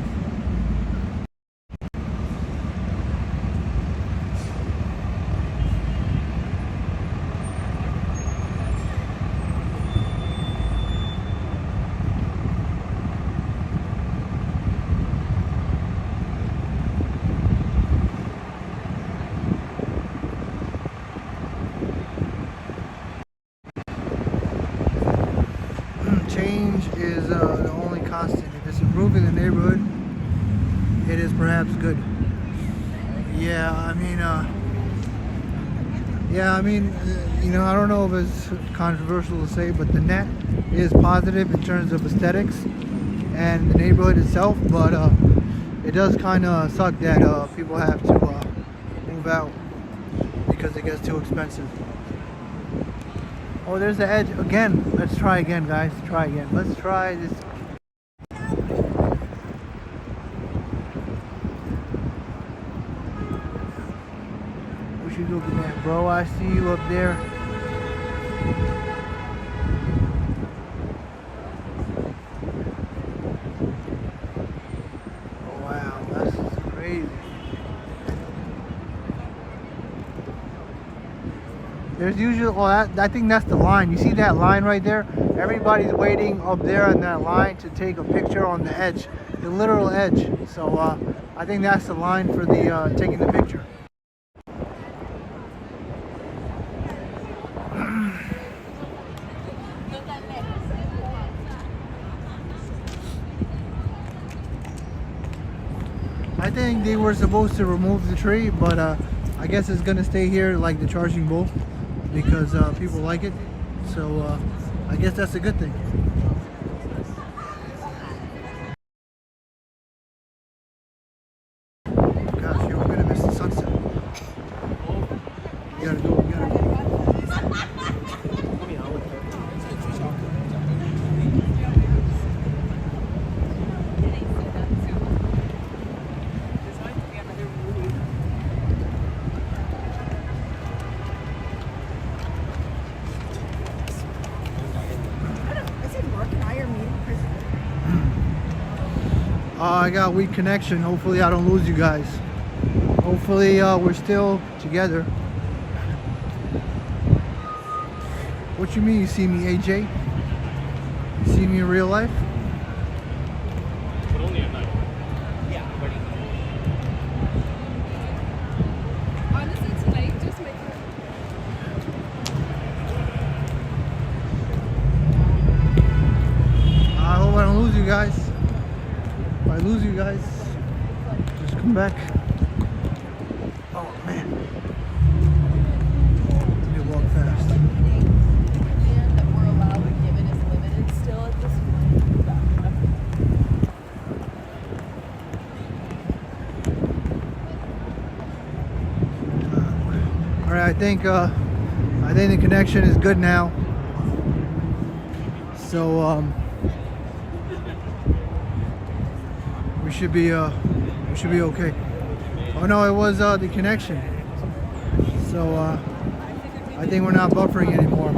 Change is the only constant. If it's improving the neighborhood, it is perhaps good. Yeah, I mean, I don't know if it's controversial to say, but the net is positive in terms of aesthetics and the neighborhood itself, but it does kind of suck that people have to move out because it gets too expensive. Oh, there's the edge again. Let's try again, guys. Try again. Let's try this. What you looking at, bro? I see you up there. Oh, wow, that's crazy. There's usually, I think that's the line. You see that line right there? Everybody's waiting up there on that line to take a picture on the edge, the literal edge. So I think that's the line for the taking the picture. I think they were supposed to remove the tree, but I guess it's gonna stay here like the charging bull because people like it. So I guess that's a good thing. Gosh, we're gonna miss the sunset. You gotta go. I got weak connection. Hopefully I don't lose you guys. Hopefully we're still together. What you mean you see me, AJ? You see me in real life? But only at night. Yeah. Honestly, tonight, just make it. I hope I don't lose you guys. If I lose you guys, just come back. Oh man. Need to walk fast. That we're allowed to give it is limited still at this point. All right, I think the connection is good now. So we should be okay. Oh no, it was the connection. So I think we're not buffering anymore.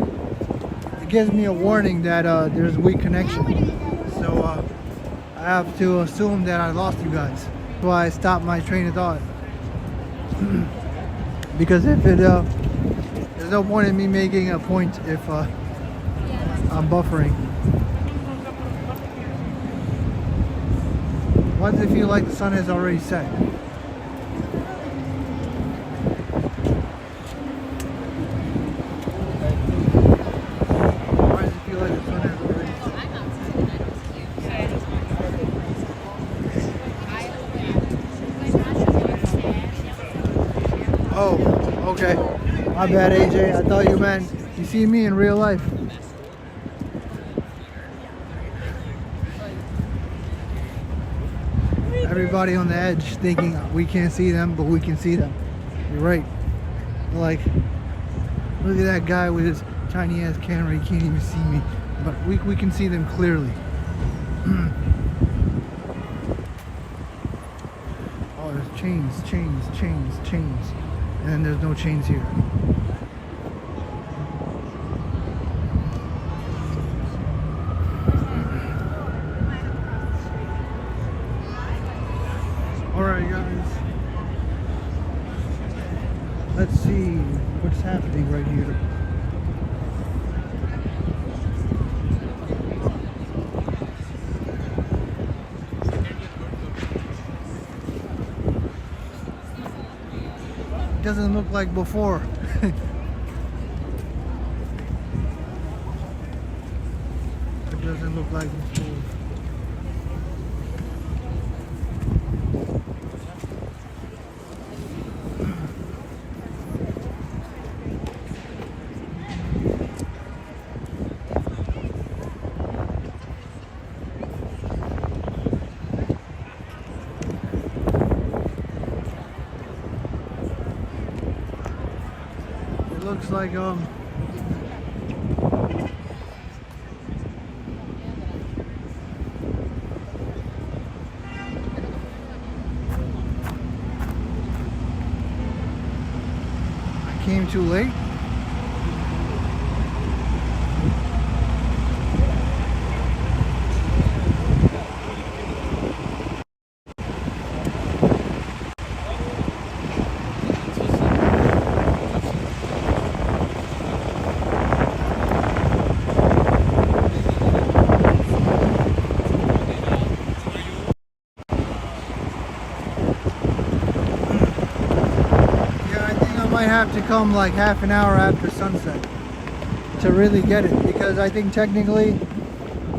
gives me a warning that there's weak connection. So I have to assume that I lost you guys. That's why I stopped my train of thought. Because if it, there's no point in me making a point if I'm buffering. Why does it feel like the sun has already set? Why does it feel like the sun has already set? Oh, okay. My bad, AJ. I thought you meant you see me in real life. Everybody on the edge thinking we can't see them, but we can see them. You're right. Like, look at that guy with his tiny ass camera. He can't even see me, but we can see them clearly. Oh, there's chains, and then there's no chains here. Alright guys, let's see what's happening right here. Doesn't look like before. It doesn't look like before. Looks like I came too late. I have to come like half an hour after sunset to really get it, because I think technically,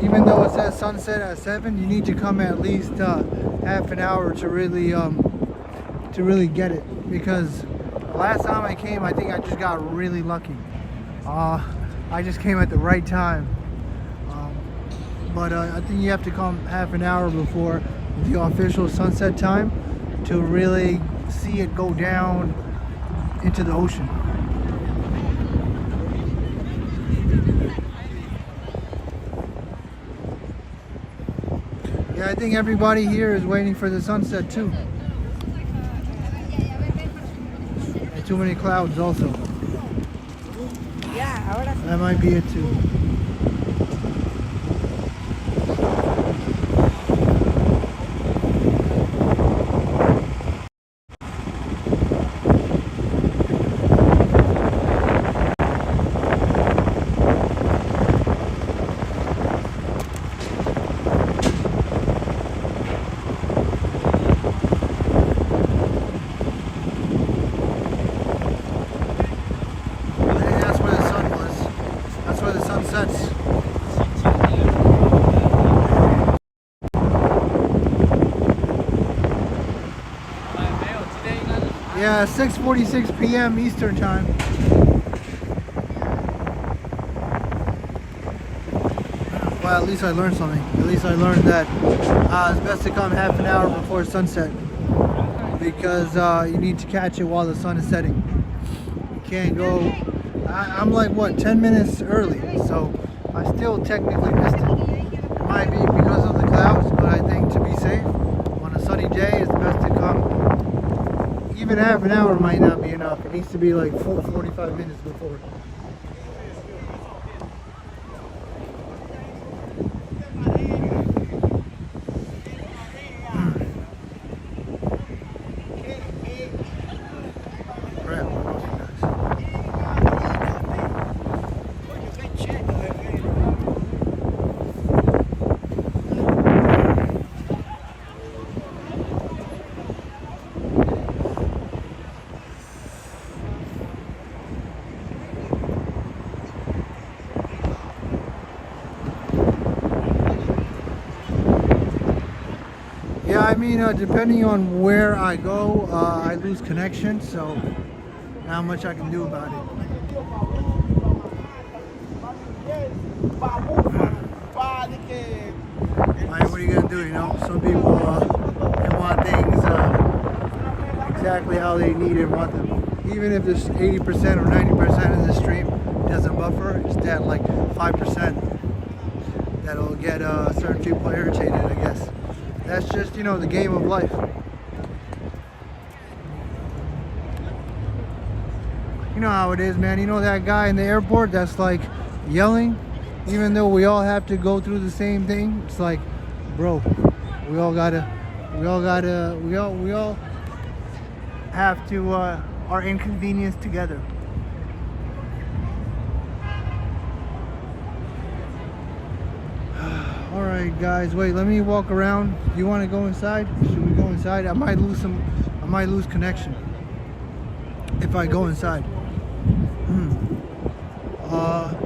even though it says sunset at 7, you need to come at least half an hour to really get it, because last time I came, I think I just got really lucky. I just came at the right time, but I think you have to come half an hour before the official sunset time to really see it go down into the ocean. Yeah, I think everybody here is waiting for the sunset too. And too many clouds also. That might be it too. Yeah, 6:46 p.m. Eastern time. Well, at least I learned something. At least I learned that it's best to come half an hour before sunset, because you need to catch it while the sun is setting. You can't go. I'm like, what, 10 minutes early, so I still technically missed it. It might be because of the clouds, but I think to be safe on a sunny day, it's best to come. Even half an hour might not be enough. It needs to be like 45 minutes before. Yeah, I mean, depending on where I go, I lose connection, so not much I can do about it. I mean, what are you gonna do? You know, some people they want things exactly how they need and want them. Even if there's 80% or 90% of the stream doesn't buffer, it's that like 5% that'll get certain people irritated, I guess. That's just, you know, the game of life. You know how it is, man. You know that guy in the airport that's like yelling, even though we all have to go through the same thing. It's like, bro, we all have to our inconvenience together. All right, guys. Wait, let me walk around. Do you want to go inside? Should we go inside? I might lose connection if I go inside. Let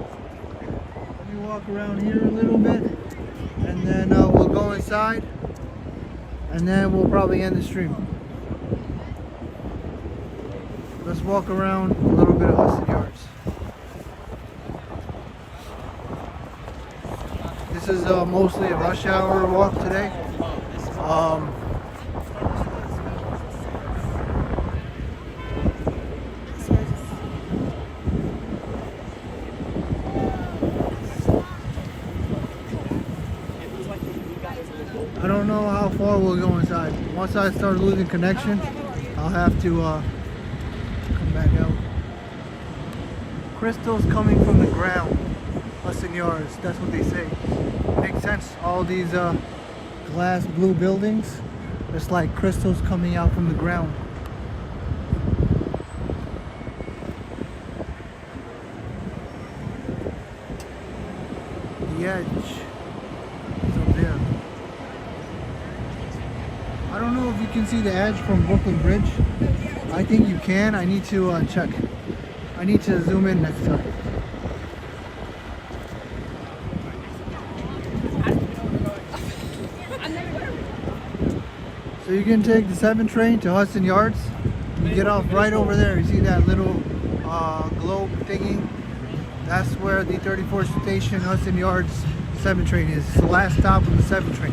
me walk around here a little bit, and then we'll go inside, and then we'll probably end the stream. Let's walk around a little bit of Hudson Yards. This is mostly a rush hour walk today. I don't know how far we'll go inside. Once I start losing connection, I'll have to come back out. Crystals coming from the ground. Hudson Yards, that's what they say. Makes sense. All these glass blue buildings, it's like crystals coming out from the ground. The edge is up there. I don't know if you can see the edge from Brooklyn Bridge. I think you can. I need to check. I need to zoom in next time. So you can take the 7 train to Hudson Yards. You get off right over there. You see that little globe thingy? That's where the 34th station Hudson Yards 7 train is. It's the last stop on the 7 train.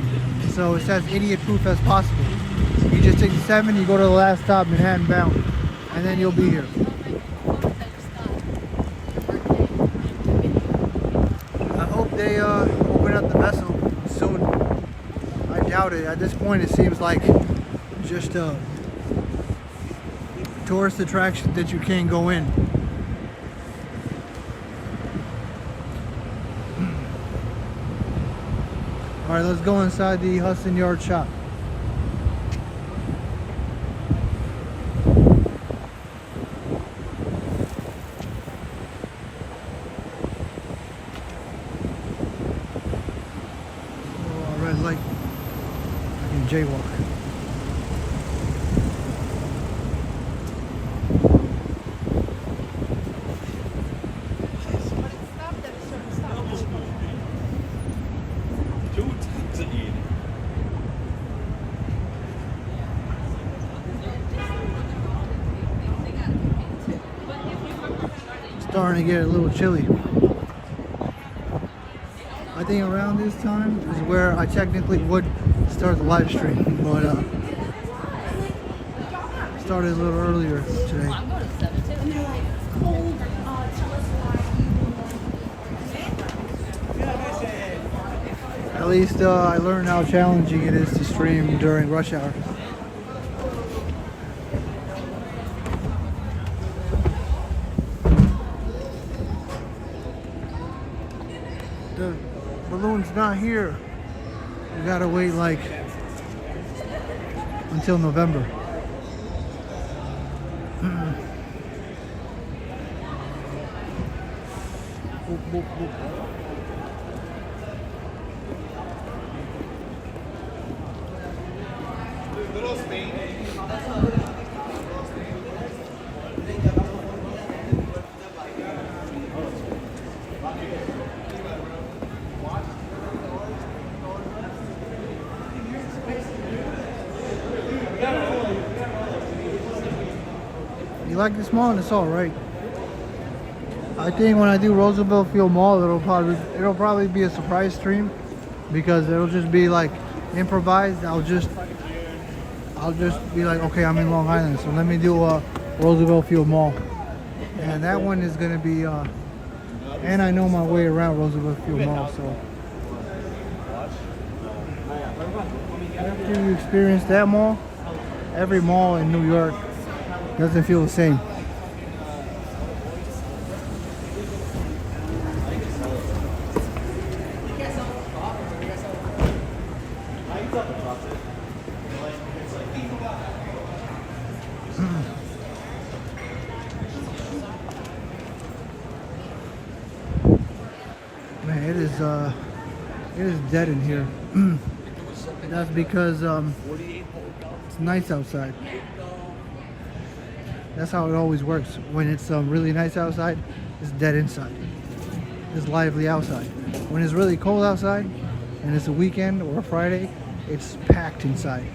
So it's as idiot proof as possible. You just take the 7, you go to the last stop, Manhattan bound, and then you'll be here. I hope they open up the vessel soon. I doubt it. At this point, it seems like just a tourist attraction that you can't go in. All right, let's go inside the Hudson Yards shop. Oh, red light. I can jaywalk. Starting to get a little chilly. I think around this time is where I technically would start the live stream, but started a little earlier today. At least I learned how challenging it is to stream during rush hour. The balloon's not here. We gotta wait like until November. Boop, boop, boop. like this mall, and it's all right. I think when I do Roosevelt Field Mall, it'll probably be a surprise stream because it'll just be like improvised. I'll just be like, okay, I'm in Long Island, so let me do a Roosevelt Field Mall, and that one is gonna be. And I know my way around Roosevelt Field Mall, so after you experience that mall, every mall in New York doesn't feel the same. Man, it is dead in here. That's because it's nice outside. That's how it always works. When it's really nice outside, it's dead inside. It's lively outside. When it's really cold outside and it's a weekend or a Friday, it's packed inside.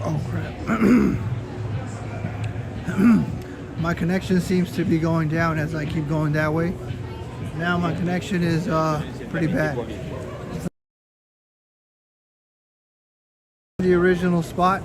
Oh crap. My connection seems to be going down as I keep going that way. Now my connection is pretty bad. The original spot.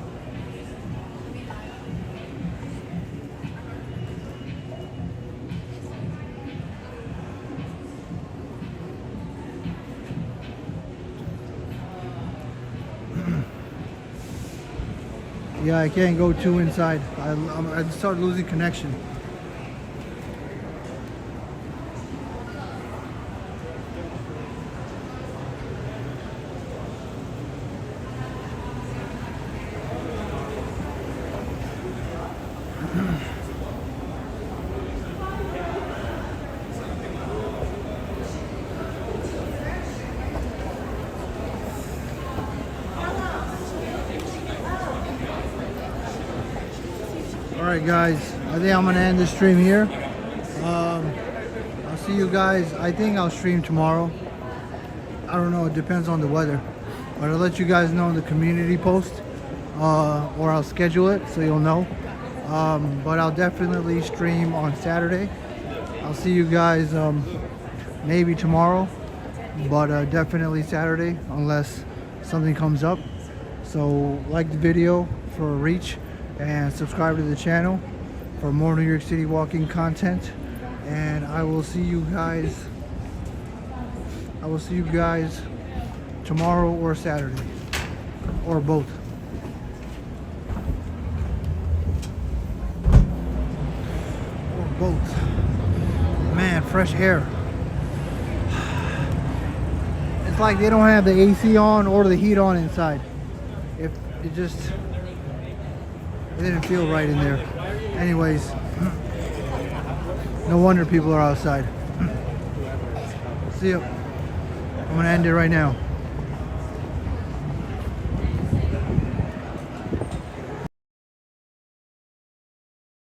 Yeah, I can't go too inside. I start losing connection. Alright guys, I think I'm going to end the stream here. I'll see you guys. I think I'll stream tomorrow. I don't know, it depends on the weather. But I'll let you guys know in the community post. Or I'll schedule it so you'll know. But I'll definitely stream on Saturday. I'll see you guys maybe tomorrow. But definitely Saturday unless something comes up. So like the video for a reach. And subscribe to the channel for more New York City walking content. And I will see you guys tomorrow or Saturday or both. Man, fresh air. It's like they don't have the AC on or the heat on inside. If it just it didn't feel right in there. Anyways, no wonder people are outside. See you. I'm gonna end it right now.